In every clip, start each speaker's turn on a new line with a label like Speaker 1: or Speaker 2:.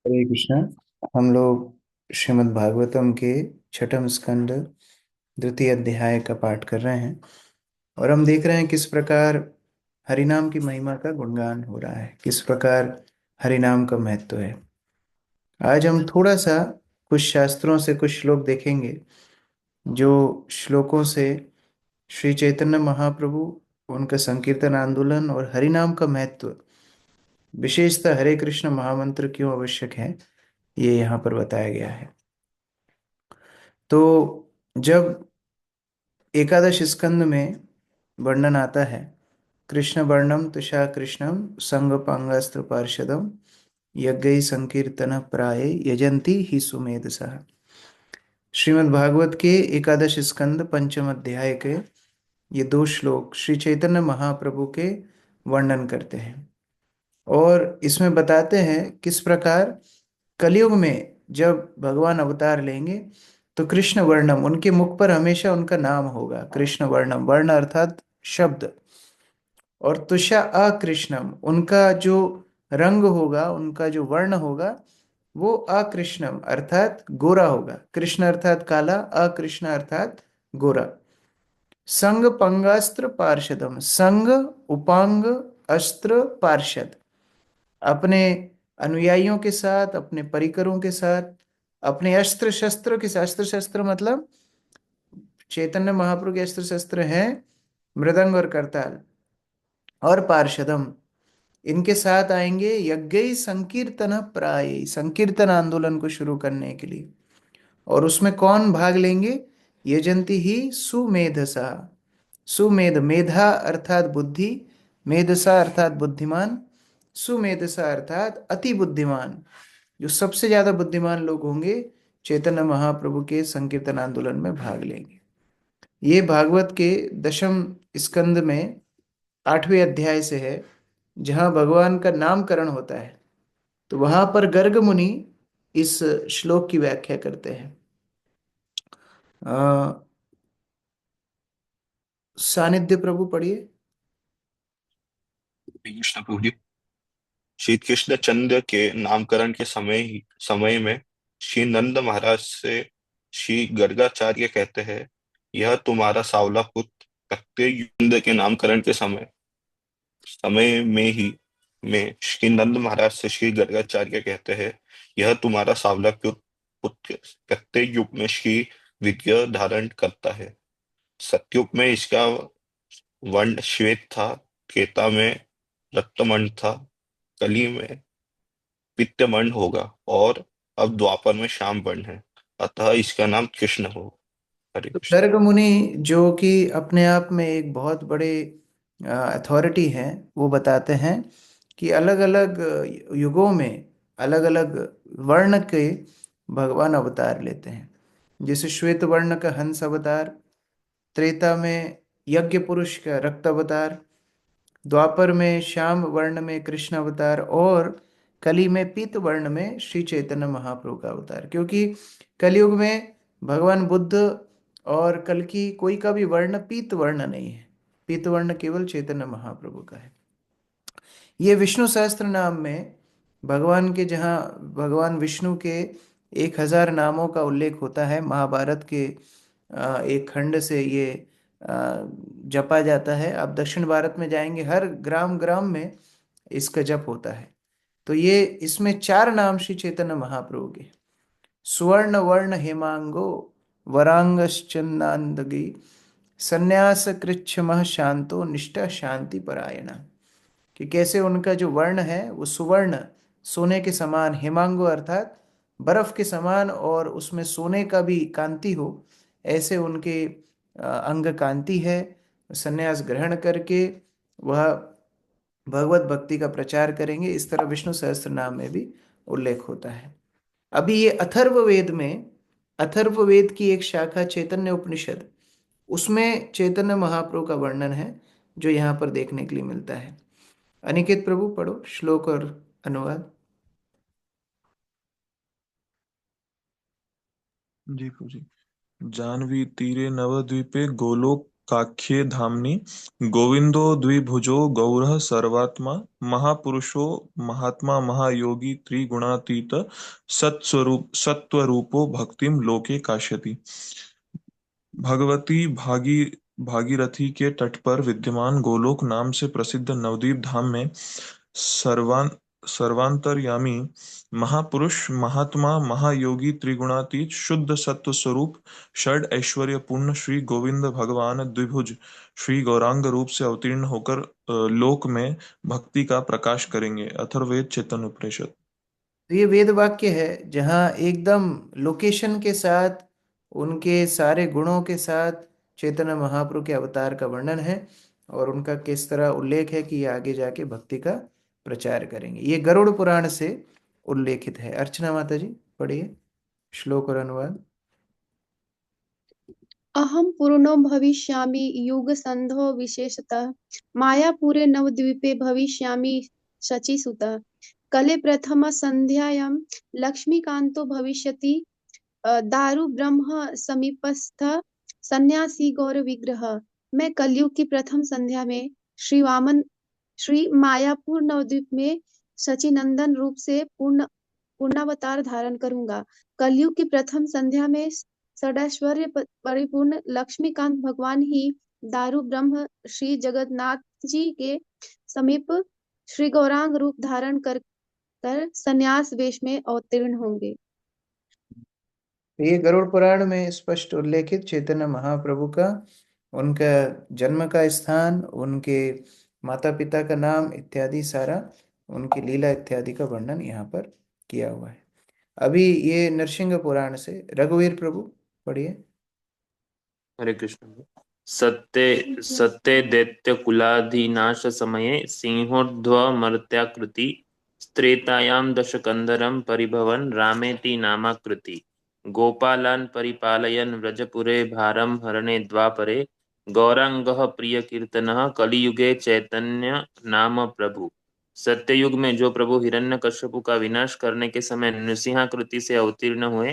Speaker 1: हरे कृष्णा। हम लोग श्रीमद् भागवतम के छठम स्कंद द्वितीय अध्याय का पाठ कर रहे हैं और हम देख रहे हैं किस प्रकार हरिनाम की महिमा का गुणगान हो रहा है, किस प्रकार हरिनाम का महत्व है। आज हम थोड़ा सा कुछ शास्त्रों से कुछ श्लोक देखेंगे, जो श्लोकों से श्री चैतन्य महाप्रभु, उनका संकीर्तन आंदोलन और हरिनाम का महत्व, विशेषतः हरे कृष्ण महामंत्र क्यों आवश्यक है, ये यहाँ पर बताया गया है। तो जब एकादश स्कंद में वर्णन आता है, कृष्ण वर्णम तुषा कृष्णम संग पांगास्त्र पार्षदम यज्ञ संकीर्तन प्राय यजंती ही सुमेधसा। श्रीमद् भागवत के एकादश स्कंद पंचम अध्याय के ये दो श्लोक श्री चैतन्य महाप्रभु के वर्णन करते हैं और इसमें बताते हैं किस प्रकार कलयुग में जब भगवान अवतार लेंगे तो कृष्ण वर्णम, उनके मुख पर हमेशा उनका नाम होगा। कृष्ण वर्णम, वर्ण अर्थात शब्द, और तुषा अकृष्णम, उनका जो रंग होगा, उनका जो वर्ण होगा वो अकृष्णम अर्थात गोरा होगा। कृष्ण अर्थात काला, अकृष्ण अर्थात गोरा। संग पंगास्त्र पार्षदम, संग उपांग अस्त्र पार्षद, अपने अनुयायियों के साथ, अपने परिकरों के साथ, अपने अस्त्र शस्त्र के साथ। अस्त्र शस्त्र मतलब चैतन्य महाप्रभु के अस्त्र शस्त्र हैं मृदंग और करताल। और पार्षदम, इनके साथ आएंगे यज्ञ संकीर्तन प्राय, संकीर्तन आंदोलन को शुरू करने के लिए। और उसमें कौन भाग लेंगे? यजंती ही सुमेधसा। सुमेध, मेधा अर्थात बुद्धि, मेधसा अर्थात बुद्धिमान, सुमेधसा अर्थात अति बुद्धिमान। जो सबसे ज्यादा बुद्धिमान लोग होंगे चैतन्य महाप्रभु के संकीर्तन आंदोलन में भाग लेंगे। ये भागवत के दशम स्कंद में आठवें अध्याय से है, जहाँ भगवान का नामकरण होता है। तो वहां पर गर्ग मुनि इस श्लोक की व्याख्या करते हैं। सानिध्य प्रभु पढ़िए।
Speaker 2: कृष्ण प्रभु जी। श्री कृष्ण चंद्र के नामकरण के समय में श्री नंद महाराज से श्री गर्गाचार्य कहते हैं, यह तुम्हारा सांवला पुत्र। प्रत्येक युद्ध के नामकरण के समय में ही में श्री नंद महाराज से श्री गर्गाचार्य कहते हैं, यह तुम्हारा सांवला पुत्र प्रत्येक युग में श्री विग्रह धारण करता है। सतयुग में इसका वर्ण श्वेत था, त्रेता में रक्तमण था, कली में पित्तमण होगा और अब द्वापर में श्याम वर्ण है। अतः इसका नाम कृष्ण हो। हरे
Speaker 1: तो
Speaker 2: कृष्ण।
Speaker 1: गर्ग मुनि, जो कि अपने आप में एक बहुत बड़े अथॉरिटी हैं, वो बताते हैं कि अलग अलग युगों में अलग अलग वर्ण के भगवान अवतार लेते हैं। जैसे श्वेत वर्ण का हंस अवतार, त्रेता में यज्ञ पुरुष का रक्त अवतार, द्वापर में श्याम वर्ण में कृष्ण अवतार, और कली में पीत वर्ण में श्री चैतन्य महाप्रभु का अवतार। क्योंकि कलयुग में भगवान बुद्ध और कल की कोई का भी वर्ण पीत वर्ण नहीं है। पीत वर्ण केवल चैतन्य महाप्रभु का है। ये विष्णु सहस्त्र नाम में भगवान के, जहाँ भगवान विष्णु के 1000 नामों का उल्लेख होता है, महाभारत के एक खंड से ये जपा जाता है। आप दक्षिण भारत में जाएंगे, हर ग्राम ग्राम में इसका जप होता है। तो ये इसमें 4 नाम श्री चैतन्य महाप्रभु के: सुवर्ण वर्ण हेमांगो वरांगश्चंदांदगी संन्यास कृच्छ्रमः शांतो निष्ठा शांति परायणा। कि कैसे उनका जो वर्ण है वो सुवर्ण, सोने के समान, हेमांगो अर्थात बर्फ के समान, और उसमें सोने का भी कांति हो, ऐसे उनके अंग कांति है। संन्यास ग्रहण करके वह भगवत भक्ति का प्रचार करेंगे। इस तरह विष्णु सहस्त्र नाम में भी उल्लेख होता है। अभी ये अथर्ववेद में, अथर्ववेद की एक शाखा चैतन्य उपनिषद, उसमें चैतन्य महाप्रभु का वर्णन है, जो यहाँ पर देखने के लिए मिलता है। अनिकेत प्रभु पढ़ो श्लोक और अनुवाद।
Speaker 3: जी प्रभु जी। जानवी तीरे नवद्वीपे गोलोक काख्ये धामनि गोविंदो द्विभुजो गौरः सर्वात्मा महापुरुषो महात्मा महायोगी त्रिगुणातीत सत्वरूपो भक्तिम लोके काश्यति। भगवती भागीरथी के तट पर विद्यमान गोलोक नाम से प्रसिद्ध नवद्वीप धाम में सर्वान सर्वांतर्यामी महापुरुष महात्मा महायोगी त्रिगुणातीत शुद्ध सत्व स्वरूप षड ऐश्वर्य पूर्ण श्री गोविंद भगवान द्विभुज श्री गौरांग रूप से अवतीर्ण होकर लोक में भक्ति का प्रकाश करेंगे। अथर्ववेद चैतन्य उपनिषद।
Speaker 1: तो ये वेद वाक्य है जहाँ एकदम लोकेशन के साथ, उनके सारे गुणों के साथ चैतन्य महाप्रभु के अवतार का वर्णन है, और उनका किस तरह उल्लेख है कि ये आगे जाके भक्ति का प्रचार करेंगे। ये गरुड़ पुराण से उल्लेखित है। अर्चना माता जी पढ़िए श्लोक और अनुवाद।
Speaker 4: अहं पूर्णो भविष्यामि युगसन्धौ विशेषतः मायापुरे नवद्वीपे भविष्यामि शचीसुतः। कले प्रथमसन्ध्यायां लक्ष्मीकान्तो भविष्यति दारु ब्रह्म समीपस्थ सन्यासी गौर विग्रह। मैं कलयुग की प्रथम संध्या में श्री मायापुर नवद्वीप में सचिनंदन रूप से पूर्णावतार धारण करूंगा। कलयुग की प्रथम संध्या में षडैश्वर्य परिपूर्ण लक्ष्मीकांत भगवान ही दारु ब्रह्म श्री जगन्नाथ जी के समीप श्री गौरांग रूप धारण कर संन्यास वेश में अवतीर्ण होंगे।
Speaker 1: ये गरुड़ पुराण में स्पष्ट उल्लेखित चैतन्य महाप्रभु का, उनका जन्म का स्थान, उनके माता पिता का नाम इत्यादि सारा, उनकी लीला इत्यादि का वर्णन यहाँ पर किया हुआ है। अभी ये नरसिंह पुराण से रघुवीर प्रभु पढ़िए।
Speaker 5: हरे कृष्ण। सत्ते सत्ते दैत्य कुलाधिनाश समये सिंहोर्ध्व मर्त्याकृति स्त्रेतायां दशकंदरं परिभवन रामेति नामाकृति गोपालान् परिपालयन् व्रजपुरे भारं हरणे द्वापरे गौरांगः प्रिय कीर्तनः कलियुगे चैतन्य नाम प्रभु। सत्ययुग में जो प्रभु हिरण्यकश्यपु का विनाश करने के समय नृसिंहाकृति से अवतीर्ण हुए,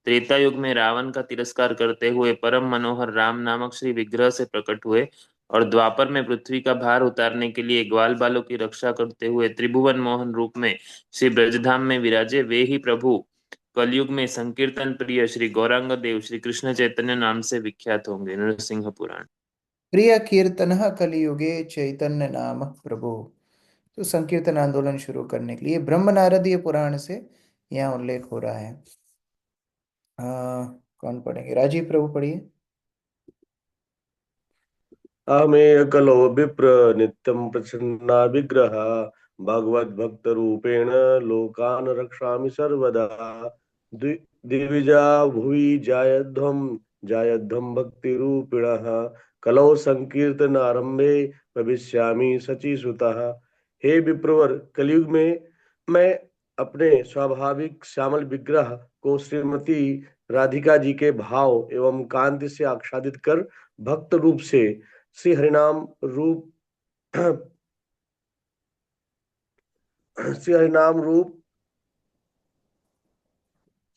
Speaker 5: त्रेता युग में रावण का तिरस्कार करते हुए परम मनोहर राम नामक श्री विग्रह से प्रकट हुए, और द्वापर में पृथ्वी का भार उतारने के लिए ग्वाल बालों की रक्षा करते हुए त्रिभुवन मोहन रूप में श्री ब्रजधाम में विराजे, वे ही प्रभु कलयुग में संकीर्तन प्रिय श्री गौरांग देव श्री कृष्ण चैतन्य नाम से विख्यात होंगे। नरसिंह पुराण।
Speaker 1: प्रिय कीर्तन कलियुगे चैतन्य नाम प्रभु। तो संकीर्तन आंदोलन शुरू करने के लिए ब्रह्म नारदीय पुराण से यहाँ उल्लेख हो रहा है। कौन पढ़ेंगे? राजीव प्रभु पढ़िए।
Speaker 6: अहमेय कलो विप्र नित्यं प्रसन्ना विग्रह भगवद्भक्त रूपेण लोकान् रक्षामि सर्वदा। दिविजा भुवि जायध्वं भक्ति रूपिणः कलौ संकीर्तन आरंभे भविष्यामि शचीसुतः। हे विप्रवर, कलयुग में मैं अपने स्वाभाविक श्यामल विग्रह को श्रीमती राधिका जी के भाव एवं कांति से आच्छादित कर भक्त रूप से श्री हरिनाम रूप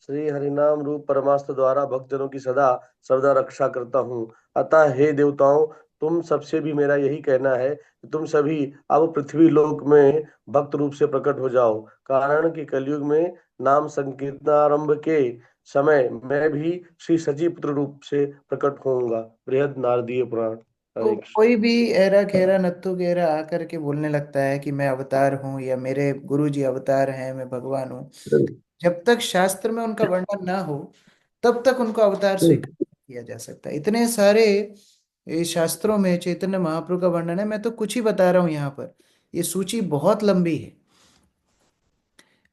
Speaker 6: श्री हरिनाम रूप परमास्त्र द्वारा भक्तजनों की सदा सर्वदा रक्षा करता हूँ। अतः हे देवताओं, तुम सबसे भी मेरा यही कहना है कि तुम सभी अब पृथ्वी लोक में भक्त रूप से प्रकट हो जाओ, कारण कि कलयुग में नाम संकीर्तनारंभ के समय मैं भी श्री सजी पुत्र रूप से प्रकट होऊंगा। बृहद नारदीय पुराण।
Speaker 1: तो कोई भी ऐरा खेरा नत्थु खेरा आकर के बोलने लगता है कि मैं अवतार हूँ या मेरे गुरु जी अवतार हैं, मैं भगवान हूँ, जब तक शास्त्र में उनका वर्णन ना हो तब तक उनको अवतार स्वीकार नहीं किया जा सकता। इतने सारे ये शास्त्रों में चैतन्य महाप्रभु का वर्णन है, मैं तो कुछ ही बता रहा हूँ यहाँ पर, ये सूची बहुत लंबी है।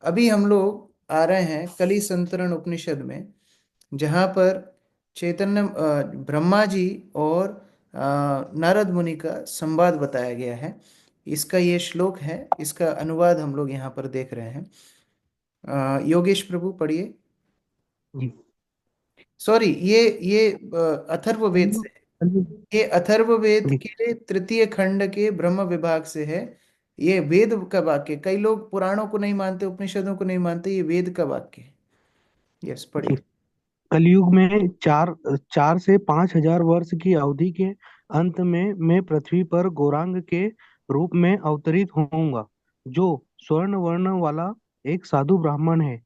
Speaker 1: अभी हम लोग आ रहे हैं कली संतरण उपनिषद में, जहाँ पर चैतन्य ब्रह्मा जी और नारद मुनि का संवाद बताया गया है। इसका ये श्लोक है, इसका अनुवाद हम लोग यहाँ पर देख रहे हैं। योगेश प्रभु पढ़िए। सॉरी, ये अथर्ववेद से है। ये अथर्ववेद के तृतीय खंड के ब्रह्म विभाग से है। ये वेद का वाक्य, कई लोग पुराणों को नहीं मानते, उपनिषदों को नहीं मानते, ये वेद का वाक्य है। यस पढ़िए।
Speaker 7: कलयुग में 4 से 5 हजार वर्ष की अवधि के अंत में मैं पृथ्वी पर गौरांग के रूप में अवतरित होऊंगा, जो स्वर्ण वर्ण वाला एक साधु ब्राह्मण है,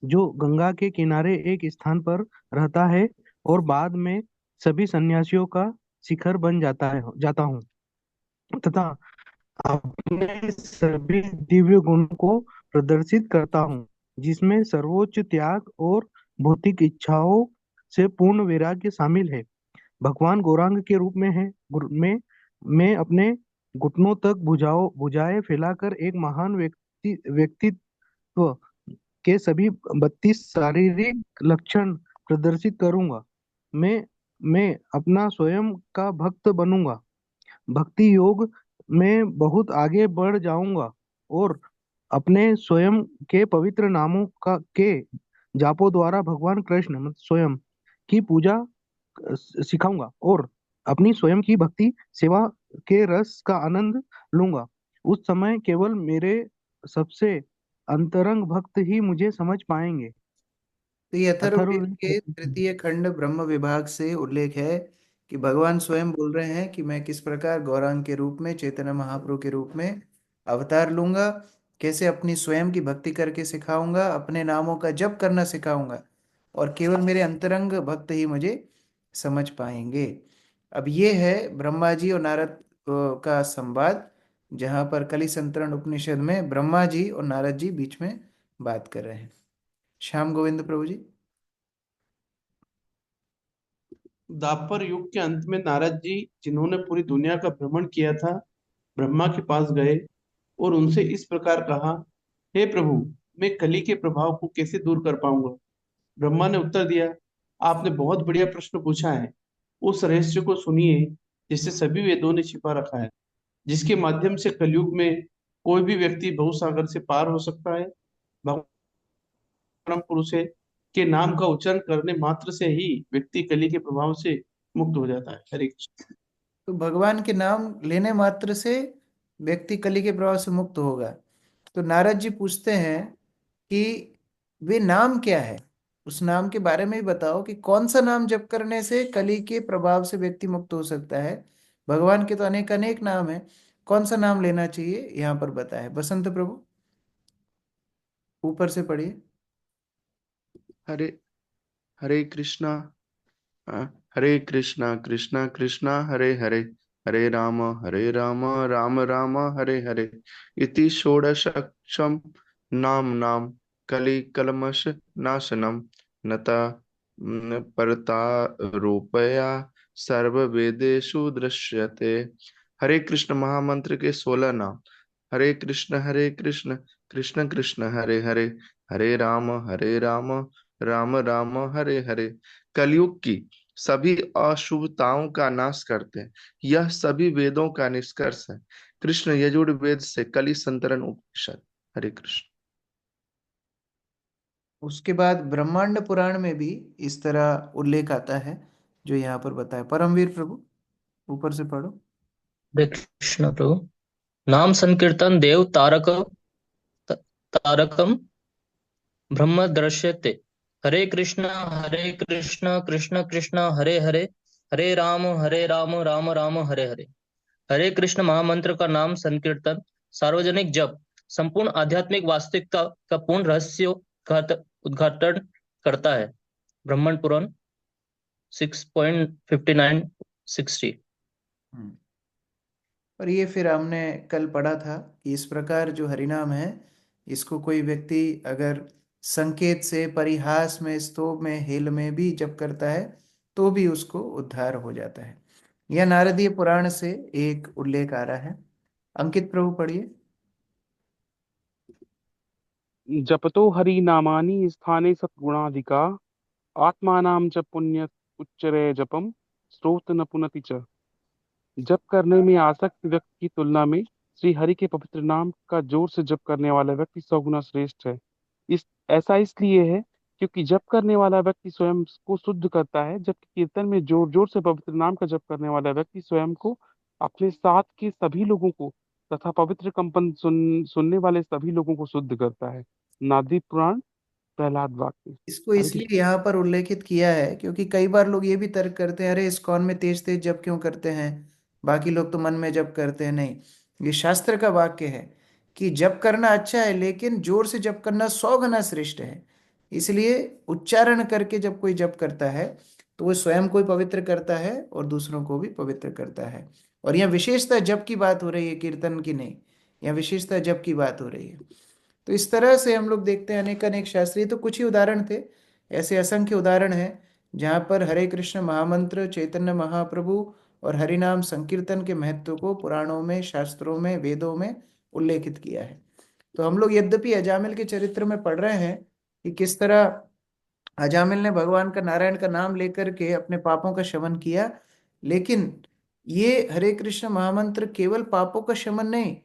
Speaker 7: जो गंगा के किनारे एक स्थान पर रहता है और बाद में सभी सन्यासियों का शिखर बन जाता हूँ, तथा अपने सभी दिव्य गुण को प्रदर्शित करता हूँ, जिसमें सर्वोच्च त्याग और भौतिक इच्छाओं से पूर्ण वैराग्य शामिल है। भगवान गौरांग के रूप में है में मैं अपने घुटनों तक भुजाएं फैलाकर एक महान व्यक्तित्व के सभी 32 शारीरिक लक्षण प्रदर्शित करूंगा। मैं मैं अपना स्वयं का भक्त बनूंगा, भक्ति योग में बहुत आगे बढ़ जाऊंगा और अपने स्वयं के पवित्र नामों का के जापों द्वारा भगवान कृष्ण मतलब स्वयं की पूजा सिखाऊंगा और अपनी स्वयं की भक्ति सेवा के रस का आनंद लूंगा। उस समय केवल मेरे सबसे अंतरंग भक्त ही मुझे समझ पाएंगे।
Speaker 1: तो ये अथर्ववेद के
Speaker 7: अथर्ववेद।
Speaker 1: तृतीय खंड ब्रह्म विभाग से उल्लेख है कि भगवान स्वयं बोल रहे हैं कि मैं किस प्रकार गौरांग के रूप में चैतन्य महाप्रभु के रूप में अवतार लूंगा, कैसे अपनी स्वयं की भक्ति करके सिखाऊंगा, अपने नामों का जप करना सिखाऊंगा, और केवल मेरे अंतरंग भक्त ही मुझे समझ पाएंगे। अब ये है ब्रह्मा जी और नारद का संवाद, जहाँ पर कली संतरण उपनिषद में ब्रह्मा जी और नारद जी बीच में बात कर रहे हैं। श्याम गोविंद प्रभु जी।
Speaker 8: द्वापर युग के अंत में नारद जी, जिन्होंने पूरी दुनिया का भ्रमण किया था, ब्रह्मा के पास गए और उनसे इस प्रकार कहा, हे प्रभु, मैं कली के प्रभाव को कैसे दूर कर पाऊंगा। ब्रह्मा ने उत्तर दिया, आपने बहुत बढ़िया प्रश्न पूछा है। उस रहस्य को सुनिए जिसे सभी वेदों ने छिपा रखा है, जिसके माध्यम से कलयुग में कोई भी व्यक्ति भवसागर से पार हो सकता है। परम पुरुष है के नाम का उच्चारण करने मात्र से ही व्यक्ति कली के प्रभाव से मुक्त हो जाता है। हरे कृष्ण।
Speaker 1: तो भगवान के नाम लेने मात्र से व्यक्ति कली के प्रभाव से मुक्त होगा। तो नारद जी पूछते हैं कि वे नाम क्या है, उस नाम के बारे में भी बताओ कि कौन सा नाम जप करने से कली के प्रभाव से व्यक्ति मुक्त हो सकता है। भगवान के तो अनेक अनेक नाम है, कौन सा नाम लेना चाहिए यहाँ पर बताए। बसंत प्रभु ऊपर से पढ़िए।
Speaker 9: हरे हरे कृष्णा अ, हरे कृष्णा कृष्णा कृष्णा हरे हरे, हरे राम राम राम हरे हरे। इति षोडशम नाम नाम कलि कलमश नाशनम नता परता रूपया सर्व वेदेषु दृश्यते। हरे कृष्ण महामंत्र के 16 नाम। हरे कृष्ण कृष्ण कृष्ण हरे हरे, हरे राम राम राम हरे हरे। कलयुग की सभी अशुभताओं का नाश करते हैं, यह सभी वेदों का निष्कर्ष है। कृष्ण यजुर्वेद से कलि संतरण उपनिषद। हरे कृष्ण।
Speaker 1: उसके बाद ब्रह्मांड पुराण में भी इस तरह उल्लेख आता है जो यहाँ पर बताया। परमवीर प्रभु ऊपर से पढ़ो।
Speaker 10: हरे कृष्ण प्रभु। नाम संकीर्तन देव तारकम ब्रह्म दृश्यते। हरे कृष्ण कृष्ण कृष्ण हरे हरे, हरे राम राम राम हरे हरे। हरे कृष्ण महामंत्र का नाम संकीर्तन, सार्वजनिक जप संपूर्ण आध्यात्मिक वास्तविकता का पूर्ण रहस्य उद्घाटन करता है। ब्रह्मण पुराण 6.59-60।
Speaker 1: और ये फिर हमने कल पढ़ा था कि इस प्रकार जो हरिनाम है, इसको कोई व्यक्ति अगर संकेत से, परिहास में, स्तोभ में, हेल में भी जप करता है तो भी उसको उद्धार हो जाता है। यह नारदीय पुराण से एक उल्लेख आ रहा है। अंकित प्रभु पढ़िए।
Speaker 11: जपतो हरि नामानि स्थाने सद्गुणाधिका, आत्मानां च पुण्य उच्चरे जपम स्रोत न पुनति च। जप करने में आसक्त व्यक्ति की तुलना में श्री हरि के पवित्र नाम का जोर से जप करने वाला व्यक्ति 100 गुना श्रेष्ठ है। इस ऐसा इसलिए है क्योंकि जप करने वाला व्यक्ति स्वयं को शुद्ध करता है, जबकि कीर्तन में जोर जोर से पवित्र नाम का जप करने वाला व्यक्ति स्वयं को, अपने साथ के सभी लोगों को तथा पवित्र कंपन सुनने वाले सभी लोगों को शुद्ध करता है। नादी पुराण प्रहलाद वाक्य।
Speaker 1: इसको
Speaker 11: हरे
Speaker 1: इसलिए
Speaker 11: कृष्ण।
Speaker 1: यहाँ पर उल्लेखित किया है क्योंकि कई बार लोग ये भी तर्क करते हैं, अरे इस्कॉन में तेज तेज जप क्यों करते हैं, बाकी लोग तो मन में जप करते हैं। नहीं, ये शास्त्र का वाक्य है कि जप करना अच्छा है, लेकिन जोर से जप करना 100 गुना श्रेष्ठ है। इसलिए उच्चारण करके जब कोई जप करता है तो वो स्वयं को भी पवित्र करता है और दूसरों को भी पवित्र करता है। और यहाँ विशेषता जप की बात हो रही है, कीर्तन की नहीं। यहाँ विशेषता जप की बात हो रही है। तो इस तरह से हम लोग देखते हैं अनेक अनेक शास्त्रीय, तो कुछ ही उदाहरण थे, ऐसे असंख्य उदाहरण हैं जहाँ पर हरे कृष्ण महामंत्र, चैतन्य महाप्रभु और हरि नाम संकीर्तन के महत्व को पुराणों में, शास्त्रों में, वेदों में उल्लेखित किया है। तो हम लोग यद्यपि अजामिल के चरित्र में पढ़ रहे हैं कि किस तरह अजामिल ने भगवान का, नारायण का नाम लेकर के अपने पापों का शमन किया, लेकिन ये हरे कृष्ण महामंत्र केवल पापों का शमन नहीं,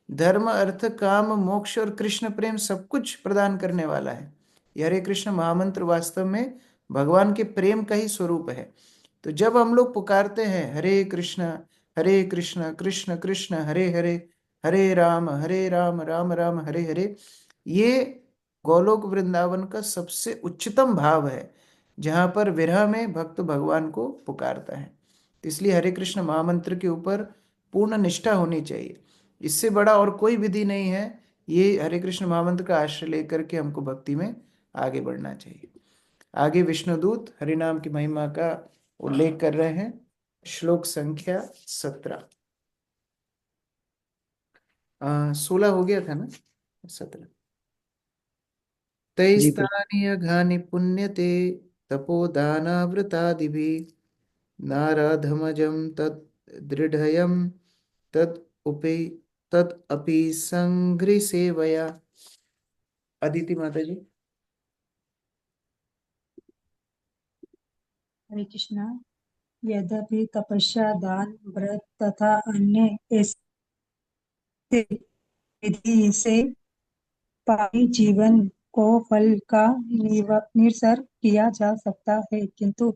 Speaker 1: धर्म, अर्थ, काम, मोक्ष और कृष्ण प्रेम सब कुछ प्रदान करने वाला है। ये हरे कृष्ण महामंत्र वास्तव में भगवान के प्रेम का ही स्वरूप है। तो जब हम लोग पुकारते हैं हरे कृष्ण कृष्ण कृष्ण हरे हरे, हरे राम राम राम हरे हरे, ये गोलोक वृंदावन का सबसे उच्चतम भाव है जहां पर विरह में भक्त भगवान को पुकारता है। तो इसलिए हरे कृष्ण महामंत्र के ऊपर पूर्ण निष्ठा होनी चाहिए। इससे बड़ा और कोई विधि नहीं है। ये हरे कृष्ण महामंत्र का आश्रय लेकर के हमको भक्ति में आगे बढ़ना चाहिए। आगे विष्णुदूत हरिनाम की महिमा का उल्लेख कर रहे हैं। श्लोक संख्या 17, 16 हो गया था ना, 17।
Speaker 7: जी प्रभु।
Speaker 1: तैस्तानि अघानि पुण्यते तपोदानावृतादिभिः नाराधमजं तत् दृढयं तत् उपि तत् अपि संघ्रिसेवया। अदिति माता जी।
Speaker 12: हरे कृष्णा। यद्यपि तपस्या, दान, व्रत तथा अन्य ऐसे विधि से पापी जीवन को फल का निरसर किया जा सकता है, किंतु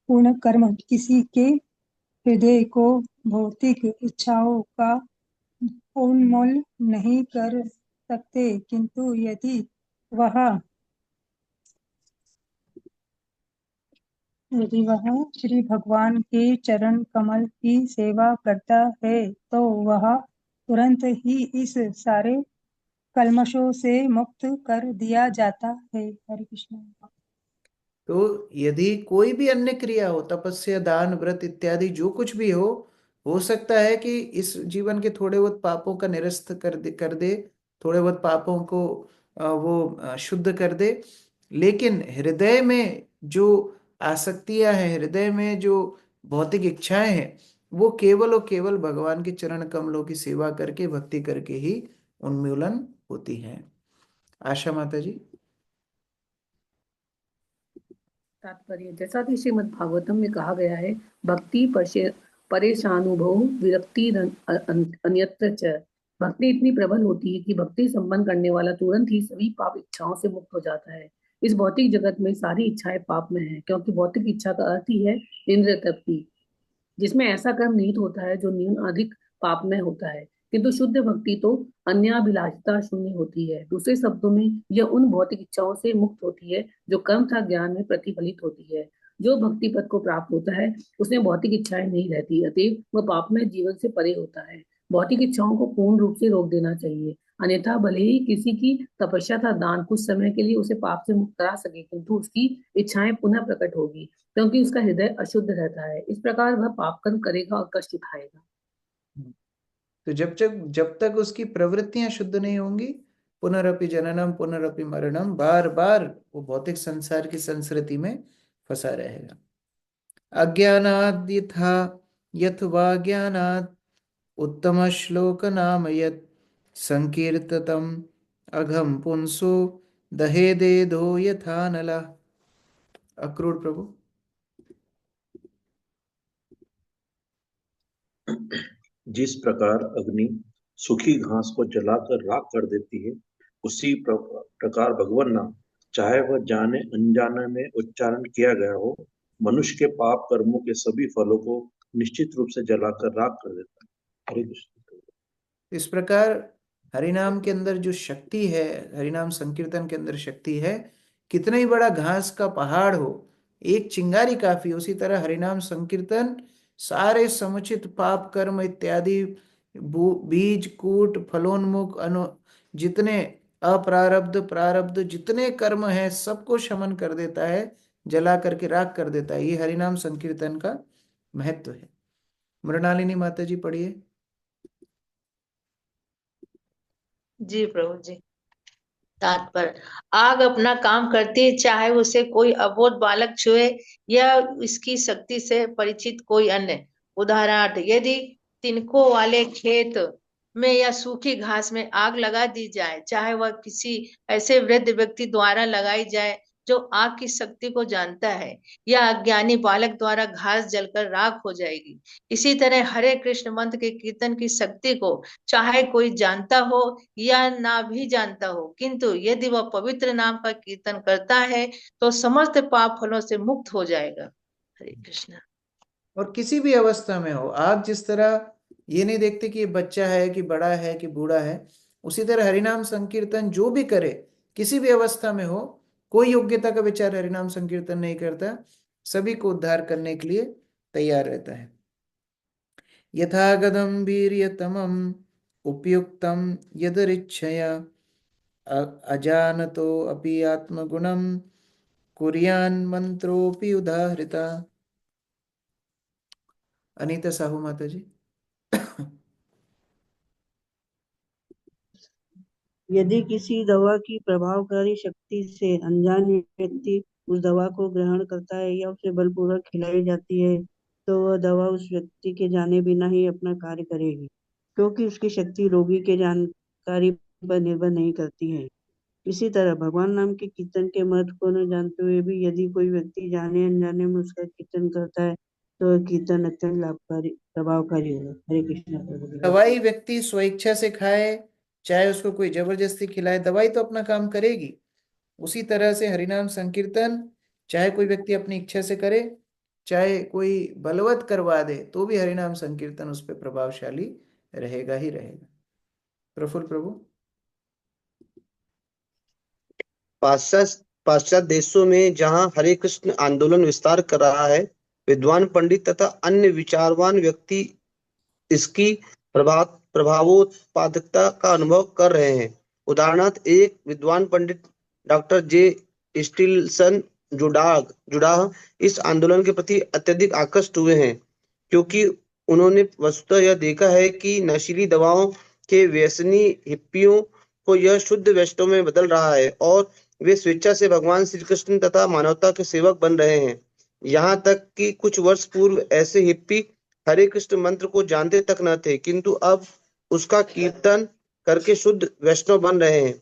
Speaker 12: पूर्ण कर्म किसी के हृदय को भौतिक इच्छाओं का उन्मूलन नहीं कर सकते। किंतु यदि वह श्री भगवान के चरण कमल की सेवा करता है तो वह तुरंत ही इस सारे कल्मशों से मुक्त कर दिया जाता है। हरे कृष्ण।
Speaker 1: तो यदि कोई भी अन्य क्रिया हो, तपस्या, दान, व्रत इत्यादि जो कुछ भी हो सकता है कि इस जीवन के थोड़े बहुत पापों का निरस्त कर दे, थोड़े बहुत पापों को वो शुद्ध कर दे। लेकिन हृदय में जो आसक्तियां हैं, हृदय में जो भौतिक इच्छाएं हैं, वो केवल और केवल भगवान के चरण कमलों की सेवा करके, भक्ति करके ही उन्मूलन होती हैं। आशा माता जी।
Speaker 13: तात्पर्य, जैसा कि श्रीमद् भागवतम में कहा गया है, भक्ति परेशानुभव विरक्ति अन्यत्र च। भक्ति इतनी प्रबल होती है कि भक्ति संपन्न करने वाला तुरंत ही सभी पाप इच्छाओं से मुक्त हो जाता है। इस भौतिक जगत में सारी इच्छाएं पाप में है, क्योंकि भौतिक इच्छा का अर्थ ही है इंद्रिय तृप्ति, जिसमें ऐसा कर्म निहित होता है जो न्यून अधिक पाप में होता है। किंतु शुद्ध भक्ति तो अन्याभिलाषिता शून्य होती है। दूसरे शब्दों में यह उन भौतिक इच्छाओं से मुक्त होती है जो कर्म तथा ज्ञान में प्रतिफलित होती है। जो भक्ति पद को प्राप्त होता है उसमें भौतिक इच्छाएं नहीं रहती, अतएव वह पापमय जीवन से परे होता है। भौतिक इच्छाओं को पूर्ण रूप से रोक देना चाहिए, अन्यथा भले ही किसी की तपस्या था दान कुछ समय के लिए उसे पाप से मुक्त करा सके, किंतु उसकी इच्छाएं पुनः प्रकट होगी, क्योंकि उसका हृदय अशुद्ध रहता है। इस प्रकार वह पाप कर्म करेगा और कष्ट उठाएगा।
Speaker 1: तो जब तक उसकी प्रवृत्तियां शुद्ध नहीं होंगी, पुनरपि जननम पुनरपि मरणम, बार बार वो भौतिक संसार की संस्कृति में फंसा रहेगा। अज्ञानाद यथा यथवा ज्ञानात उत्तम श्लोक नाम यत् संकीर्ततम अघम पुंसो दहे दे दो यथा नला। अक्रूर प्रभु।
Speaker 14: जिस प्रकार अग्नि सूखी घास को जलाकर राख कर देती है, उसी प्रकार भगवान नाम, चाहे वह जाने अनजाने में उच्चारण किया गया हो, मनुष्य के पाप कर्मों के सभी फलों को निश्चित रूप से जलाकर राख कर देता है। हरे कृष्ण।
Speaker 1: इस प्रकार हरिनाम के अंदर जो शक्ति है, हरिनाम संकीर्तन के अंदर शक्ति है, कितना ही बड़ा घास का पहाड़ हो, एक चिंगारी काफी। उसी तरह हरिनाम संकीर्तन सारे समुचित पाप कर्म इत्यादि बीज कूट फलोन्मुख जितने अप्रारब्ध प्रारब्ध जितने कर्म है सबको शमन कर देता है, जला करके राख कर देता है। ये हरिनाम संकीर्तन का महत्व है। मृणालिनी माता जी पढ़िए।
Speaker 15: जी प्रभु जी। तात्पर्य, आग अपना काम करती है, चाहे उसे कोई अबोध बालक छुए या इसकी शक्ति से परिचित कोई अन्य। उदाहरणार्थ, यदि तिनकों वाले खेत में या सूखी घास में आग लगा दी जाए, चाहे वह किसी ऐसे वृद्ध व्यक्ति द्वारा लगाई जाए जो आग की शक्ति को जानता है, या अज्ञानी बालक द्वारा घास जलकर राख हो जाएगी। इसी तरह हरे कृष्ण मंत्र के कीर्तन की शक्ति को चाहे कोई जानता हो या ना भी जानता हो, किंतु यदि वह पवित्र नाम का कीर्तन करता है तो समस्त पाप फलों से मुक्त हो जाएगा। हरे कृष्ण।
Speaker 1: और किसी भी अवस्था में हो, आप जिस तरह ये नहीं देखते कि ये बच्चा है कि बड़ा है कि बूढ़ा है, उसी तरह हरिनाम संकीर्तन जो भी करे किसी भी अवस्था में हो, कोई योग्यता का विचार हरिनाम संकीर्तन नहीं करता, सभी को उद्धार करने के लिए तैयार रहता है। यथा गदम वीर्यतमम उपयुक्तम यदरिच्छया अजानतो अपि आत्मगुणम कुर्यान मंत्रोपि उदाहृता। अनीता साहू माता जी।
Speaker 16: यदि किसी दवा की प्रभावकारी शक्ति से अनजान व्यक्ति उस दवा को ग्रहण करता है या उसे बलपूर्वक खिलाई जाती है, तो वह दवा उस व्यक्ति के जाने बिना ही अपना कार्य करेगी, क्योंकि उसकी शक्ति रोगी के जानकारी पर निर्भर नहीं करती है। इसी तरह भगवान नाम के कीर्तन के महत्व को न जानते हुए भी यदि कोई व्यक्ति जाने अनजाने में उसका कीर्तन करता है, तो वह कीर्तन अत्यंत लाभकारी प्रभावकारी होगा। हरे कृष्ण।
Speaker 1: दवाई व्यक्ति स्वेच्छा से खाए, चाहे उसको कोई जबरदस्ती खिलाए, दवाई तो अपना काम करेगी। उसी तरह से हरिनाम संकीर्तन चाहे कोई व्यक्ति अपनी इच्छा से करे, चाहे कोई बलवत करवा दे, तो भी हरिनाम संकीर्तन उस पर प्रभावशाली रहेगा ही रहेगा। प्रफुल्ल प्रभु।
Speaker 6: पाश्चात्य देशों में जहां हरे कृष्ण आंदोलन विस्तार कर रहा है, विद्वान पंडित तथा अन्य विचारवान व्यक्ति इसकी प्रभावोत्पादकता का अनुभव कर रहे हैं। उदाहरणार्थ, एक विद्वान पंडित डॉक्टर जे स्टिल्सन जुडाह इस आंदोलन के प्रति अत्यधिक आकृष्ट हुए हैं, क्योंकि उन्होंने वस्तुतः यह देखा है कि नशीली दवाओं के व्यसनी हिप्पियों को यह शुद्ध वैष्णव में बदल रहा है और वे स्वेच्छा से भगवान श्री कृष्ण तथा मानवता के सेवक बन रहे हैं। यहाँ तक कि कुछ वर्ष पूर्व ऐसे हिप्पी हरे कृष्ण मंत्र को जानते तक न थे, किंतु अब उसका कीर्तन करके शुद्ध वैष्णव बन रहे हैं।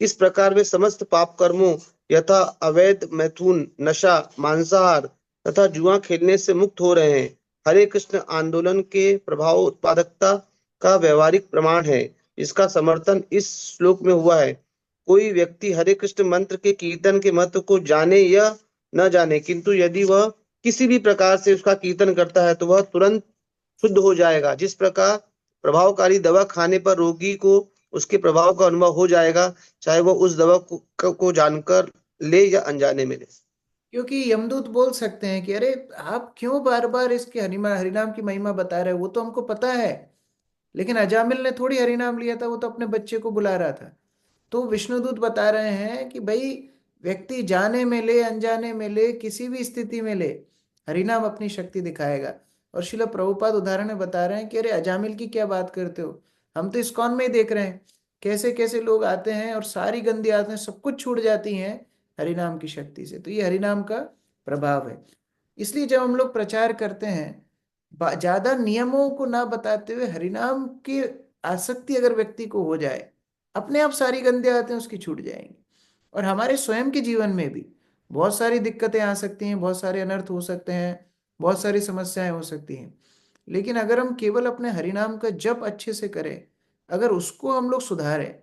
Speaker 6: इस प्रकार वे समस्त पाप कर्मों यथा अवैध मैथुन, नशा, मांसाहार तथा जुआ खेलने से मुक्त हो रहे हैं। हरे कृष्ण आंदोलन के प्रभाव उत्पादकता का व्यवहारिक प्रमाण है। इसका समर्थन इस श्लोक में हुआ है। कोई व्यक्ति हरे कृष्ण मंत्र के कीर्तन के महत्व को जाने या न जाने, किंतु यदि वह किसी भी प्रकार से उसका कीर्तन करता है तो वह तुरंत शुद्ध हो जाएगा। जिस प्रकार प्रभावकारी दवा खाने पर रोगी को उसके प्रभाव का अनुभव हो जाएगा, चाहे वह उस दवा को जानकर ले या अनजाने में ले।
Speaker 1: क्योंकि यमदूत बोल सकते हैं कि अरे आप क्यों बार बार इसके हरिनाम की महिमा बता रहे हो, वो तो हमको पता है। लेकिन अजामिल ने थोड़ी हरिनाम लिया था, वो तो अपने बच्चे को बुला रहा था। तो विष्णुदूत बता रहे हैं कि भाई व्यक्ति जाने में ले अनजाने में ले, किसी भी स्थिति में ले, हरिनाम अपनी शक्ति दिखाएगा। और शिला प्रभुपाद उदाहरण में बता रहे हैं कि अरे अजामिल की क्या बात करते हो, हम तो इस्कॉन में ही देख रहे हैं कैसे कैसे लोग आते हैं और सारी गंदी आदतें सब कुछ छूट जाती हैं हरिनाम की शक्ति से। तो ये हरिनाम का प्रभाव है। इसलिए जब हम लोग प्रचार करते हैं, ज्यादा नियमों को ना बताते हुए हरिनाम की आसक्ति अगर व्यक्ति को हो जाए, अपने आप सारी गंदी आदतें उसकी छूट जाएंगी। और हमारे स्वयं के जीवन में भी बहुत सारी दिक्कतें आ सकती हैं, बहुत सारे अनर्थ हो सकते हैं, बहुत सारी समस्याएं हो सकती हैं। लेकिन अगर हम केवल अपने हरिनाम का जप अच्छे से करें, अगर उसको हम लोग सुधारें,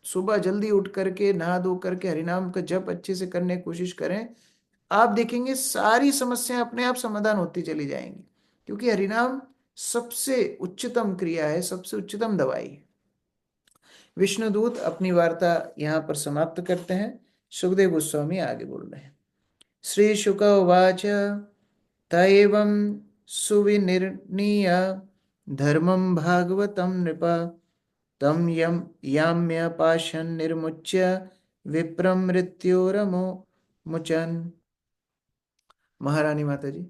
Speaker 1: सुबह जल्दी उठ करके नहा धो करके हरिनाम का जप अच्छे से करने की कोशिश करें, आप देखेंगे सारी समस्याएं अपने आप समाधान होती चली जाएंगी। क्योंकि हरिनाम सबसे उच्चतम क्रिया है, सबसे उच्चतम दवाई है। विष्णुदूत अपनी वार्ता यहाँ पर समाप्त करते हैं। सुखदेव गोस्वामी आगे बोल रहे हैं। श्री शुक उवाच त एवं सुविनिर्णीय धर्मं भागवतं नृप तम याम्य पाशन निर्मुच्य विप्रम मृत्योरमो मुचन। महारानी माता जी।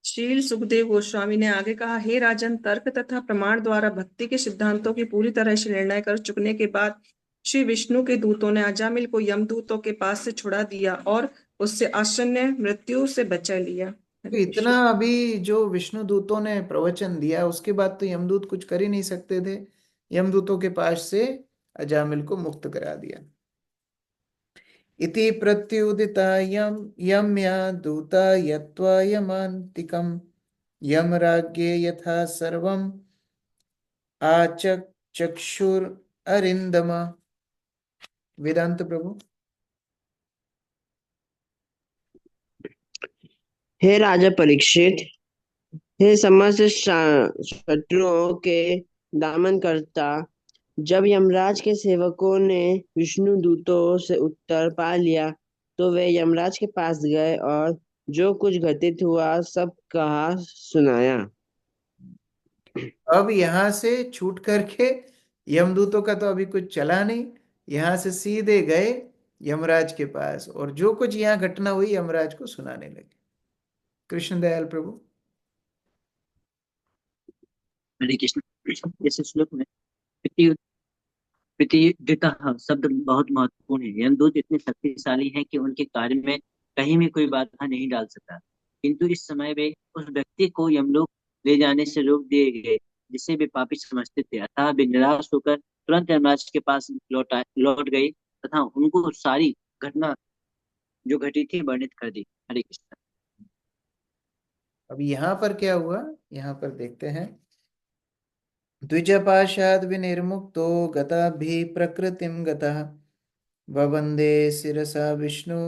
Speaker 17: श्रील सुखदेव गोस्वामी ने आगे कहा, हे राजन, तर्क तथा प्रमाण द्वारा भक्ति के सिद्धांतों की पूरी तरह से निर्णय कर चुकने के बाद श्री विष्णु के दूतों ने अजामिल को यमदूतों के पास से छुड़ा दिया और उससे आसन्न मृत्यु से बचा लिया।
Speaker 1: तो इतना अभी जो विष्णु दूतों ने प्रवचन दिया उसके बाद तो यमदूत कुछ कर ही नहीं सकते थे। यमदूतों के पास से अजामिल को मुक्त करा दिया। इति प्रत्युदिता यम्या दूता यत्वा यमान्तिकम् यमराज्ञे यथा सर्वम् आचक्षुर अरिंदमा। वेदांत प्रभु।
Speaker 16: हे राजा परीक्षित, हे समस्त शत्रुओं के दमन करता, जब यमराज के सेवकों ने विष्णु दूतों से उत्तर पा लिया तो वे यमराज के पास गए और जो कुछ घटित हुआ सब कहा सुनाया।
Speaker 1: अब यहाँ से छूट करके यमदूतों का तो अभी कुछ चला नहीं, यहाँ से सीधे गए यमराज के पास और जो कुछ यहाँ घटना हुई यमराज को सुनाने लगे। कृष्ण दयाल प्रभु।
Speaker 18: हरे कृष्ण। इस श्लोक में प्रतियुदितः शब्द बहुत महत्वपूर्ण है। यमदूत इतने शक्तिशाली हैं कि उनके कार्य में कहीं भी कोई बाधा नहीं डाल सकता, किंतु इस समय वे उस व्यक्ति को यमलोक ले जाने से रोक दिए गए जिसे वे पापी समझते थे। अतः वे निराश होकर तुरंत यमराज के पास लौट गए तथा उनको सारी घटना जो घटी थी वर्णित कर दी। हरे कृष्ण।
Speaker 1: अब यहाँ पर क्या हुआ, यहाँ पर देखते हैं। द्विजपाशाद विनिर्मुक्तो गताभि प्रकृतिम गतः ववंदे शिरसा विष्णु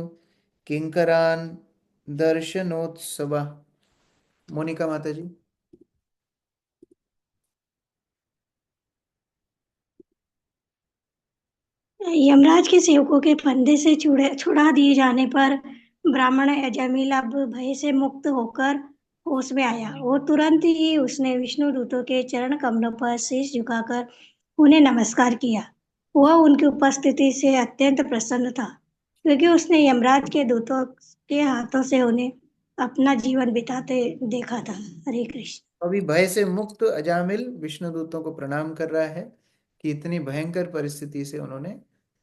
Speaker 1: किंकरान दर्शनोत्सव। मोनिका माता जी।
Speaker 19: यमराज के सेवकों के फंदे से छुड़ा दिए जाने पर ब्राह्मण अजामिल अब भय से मुक्त होकर होश में आया। वो तुरंत ही उसने विष्णु दूतों के चरण कमलों पर शीश झुकाकर उन्हें नमस्कार किया। वह उनकी उपस्थिति से अत्यंत प्रसन्न था क्योंकि उसने यमराज के दूतों के हाथों से उन्हें अपना जीवन बिताते देखा था। हरे कृष्ण।
Speaker 1: अभी भय से मुक्त अजामिल विष्णु दूतों को प्रणाम कर रहा है कि इतनी भयंकर परिस्थिति से उन्होंने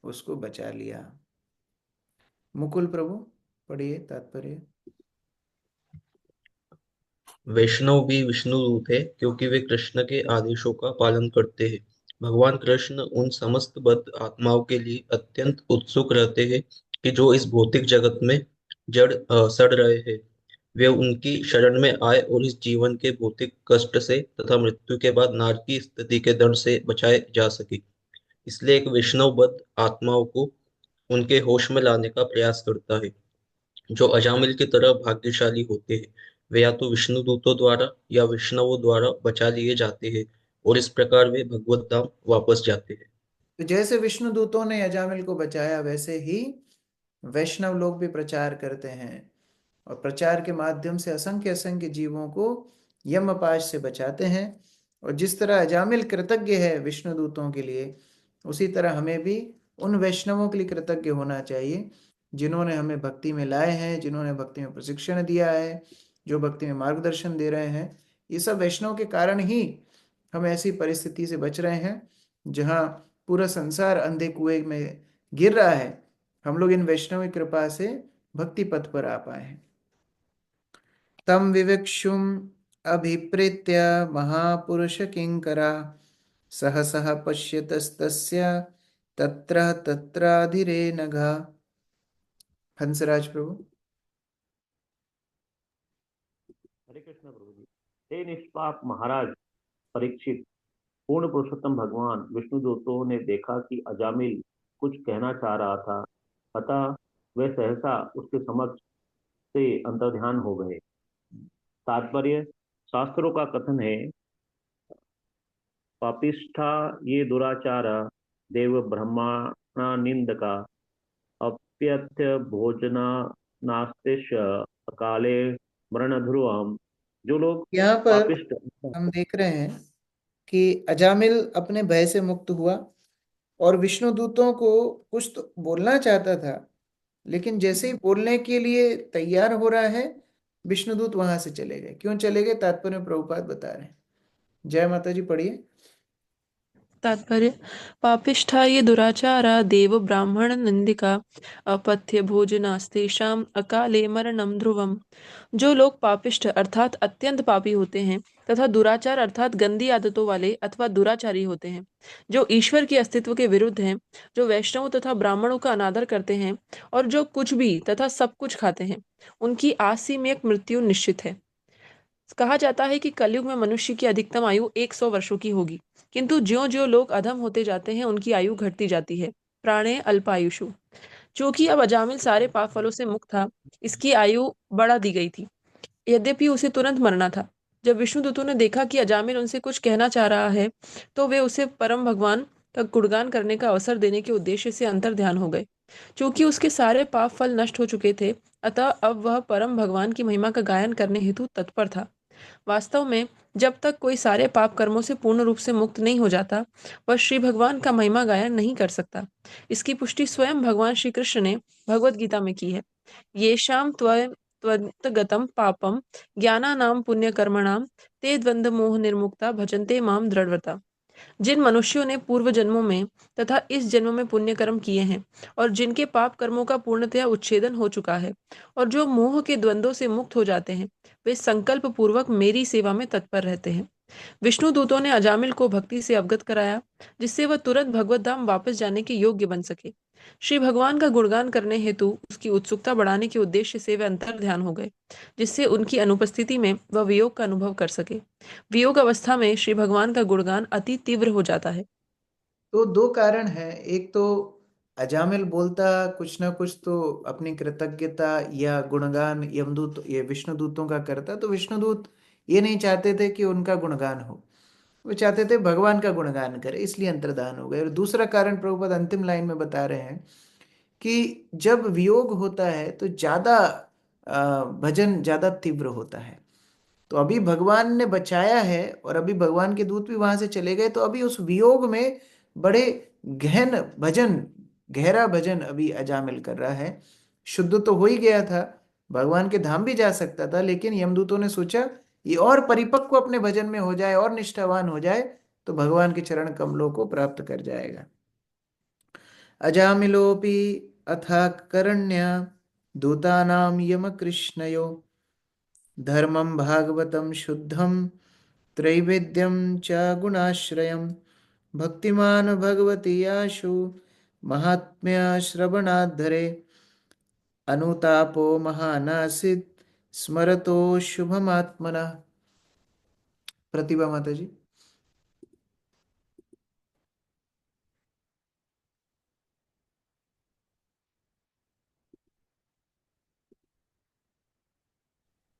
Speaker 1: उसको बचा लिया। मुकुल प्रभु पढ़िए तात्पर्य।
Speaker 20: वैष्णव भी विष्णुदूत है क्योंकि वे कृष्ण के आदेशों का पालन करते हैं। भगवान कृष्ण उन समस्त बद्ध आत्माओं के लिए अत्यंत उत्सुक रहते हैं कि जो इस भौतिक जगत में सड़ रहे हैं, वे उनकी शरण में आए और इस जीवन के भौतिक कष्ट से तथा मृत्यु के बाद नरक की स्थिति के दंड से बचाए जा सके। इसलिए एक वैष्णव बद्ध आत्माओं को उनके होश में लाने का प्रयास करता है। जो अजामिल की तरह भाग्यशाली होते हैं वे या तो विष्णु दूतों द्वारा या वैष्णवों द्वारा बचा लिए जाते हैं और इस प्रकार वे भगवत धाम वापस जाते हैं।
Speaker 1: तो जैसे विष्णु दूतों ने अजामिल को बचाया वैसे ही वैष्णव लोग भी प्रचार करते हैं और प्रचार के माध्यम से असंख्य असंख्य जीवों को यमपाश से बचाते हैं। और जिस तरह अजामिल कृतज्ञ है विष्णु दूतों के लिए, उसी तरह हमें भी उन वैष्णवों के लिए कृतज्ञ होना चाहिए जिन्होंने हमें भक्ति में लाए हैं, जिन्होंने भक्ति में प्रशिक्षण दिया है, जो भक्ति में मार्गदर्शन दे रहे हैं। ये सब वैष्णव के कारण ही हम ऐसी परिस्थिति से बच रहे हैं जहाँ पूरा संसार अंधे कुएं में गिर रहा है। हम लोग इन वैष्णव की कृपा से भक्ति पथ पर आ पाए हैं। तम विवक्षुम अभिप्रेत्य महापुरुष किंकरा सहसः पश्यतस्तस्य तत्र तत्राधिरे नघा। हंसराज प्रभु।
Speaker 14: हरे कृष्ण प्रभु जी। हे निष्पाप महाराज परीक्षित, पूर्ण पुरुषोत्तम भगवान विष्णु दूतों ने देखा कि अजामिल कुछ कहना चाह रहा था, अतः वे सहसा उसके समक्ष से अंतर्ध्यान हो गए। तात्पर्य, शास्त्रों का कथन है, पापिष्ठा ये दुराचारा
Speaker 21: देव ब्रह्मणानिंदका अप्यथ्य भोजना नास्तिश अकाले मरण ध्रुवम। जो लोग
Speaker 1: यहाँ पर
Speaker 21: पापिष्ट।
Speaker 1: हम देख रहे हैं कि अजामिल अपने भय से मुक्त हुआ और विष्णु दूतों को कुछ तो बोलना चाहता था, लेकिन जैसे ही बोलने के लिए तैयार हो रहा है, विष्णुदूत वहां से चले गए। क्यों चले गए, तात्पर्य में प्रभुपाद बता रहे हैं। जय माता जी, पढ़िए।
Speaker 22: तात्पर्य पापिष्ठा ये दुराचारा देव ब्राह्मण निंदिका अपथ्य भोजनास्तेषाम अकाले मरणम ध्रुवम। जो लोग पापिष्ठ अर्थात अत्यंत पापी होते हैं तथा दुराचार अर्थात गंदी आदतों वाले अथवा दुराचारी होते हैं, जो ईश्वर के अस्तित्व के विरुद्ध हैं, जो वैष्णवों तथा ब्राह्मणों का अनादर करते हैं और जो कुछ भी तथा सब कुछ खाते हैं, उनकी आसी में एक मृत्यु निश्चित है। कहा जाता है कि कलयुग में मनुष्य की अधिकतम आयु 100 वर्षों की होगी, किंतु ज्यो ज्यो लोग अधम होते जाते हैं उनकी आयु घटती जाती है। प्राणे अल्पायुषु। चूंकि अब अजामिल सारे पाप फलों से मुक्त था, इसकी आयु बढ़ा दी गई थी, यद्यपि उसे तुरंत मरना था। जब विष्णुदूतों ने देखा कि अजामिल उनसे कुछ कहना चाह रहा है, तो वे उसे परम भगवान का गुणगान करने का अवसर देने के उद्देश्य से अंतर ध्यान हो गए। चूंकि उसके सारे पाप फल नष्ट हो चुके थे, अतः अब वह परम भगवान की महिमा का गायन करने हेतु तत्पर था। वास्तव में जब तक कोई सारे पाप कर्मों से पूर्ण रूप से मुक्त नहीं हो जाता, वह श्री भगवान का महिमा गायन नहीं कर सकता। इसकी पुष्टि स्वयं भगवान श्री कृष्ण ने भगवत गीता में की है। येषां त्वन्तगतं पापम ज्ञानानां पुण्यकर्मणां ते द्वंद्व मोह निर्मुक्ता भजन्ते माम दृढ़व्रता। जिन मनुष्यों ने पूर्व जन्मों में तथा इस जन्म में पुण्य कर्म किए हैं और जिनके पाप कर्मों का पूर्णतया उच्छेदन हो चुका है और जो मोह के द्वंद्वों से मुक्त हो जाते हैं, वे संकल्प पूर्वक मेरी सेवा में तत्पर रहते हैं। विष्णु दूतों ने अजामिल को भक्ति से अवगत कराया, जिससे वह तुरंत भगवत धाम वापस जाने के योग्य बन सके। श्री भगवान का गुणगान करने हेतु उसकी उत्सुकता बढ़ाने के उद्देश्य से वे अंतर ध्यान हो गए, जिससे उनकी अनुपस्थिति में वह वियोग का अनुभव कर सके। वियोग अवस्था में श्री भगवान का गुणगान अति तीव्र हो जाता है।
Speaker 1: तो दो कारण है। एक तो अजामिल बोलता कुछ ना कुछ तो अपनी कृतज्ञता या गुणगान यमदूत ये विष्णुदूतों का करता, तो विष्णुदूत ये नहीं चाहते थे कि उनका गुणगान हो, वो चाहते थे भगवान का गुणगान करे, इसलिए अंतर्धान हो गए। और दूसरा कारण प्रभुपाद अंतिम लाइन में बता रहे हैं कि जब वियोग होता है तो ज्यादा भजन ज्यादा तीव्र होता है। तो अभी भगवान ने बचाया है और अभी भगवान के दूत भी वहां से चले गए, तो अभी उस वियोग में बड़े गहन भजन, गहरा भजन अभी अजामिल कर रहा है। शुद्ध तो हो ही गया था, भगवान के धाम भी जा सकता था, लेकिन यमदूतों ने सोचा ये और परिपक्व अपने भजन में हो जाए और निष्ठावान हो जाए तो भगवान के चरण कमलों को प्राप्त कर जाएगा। अजामिलोपि अथा करण्या दूतानाम यम कृष्णयो धर्मं भागवतं शुद्धं त्रैवेद्यं च गुणाश्रयं भक्तिमान भगवती आशु महात्म्य श्रवणाद्धरे अनुतापो महानासित स्मरतो शुभमात्मना। प्रतिभा माता जी।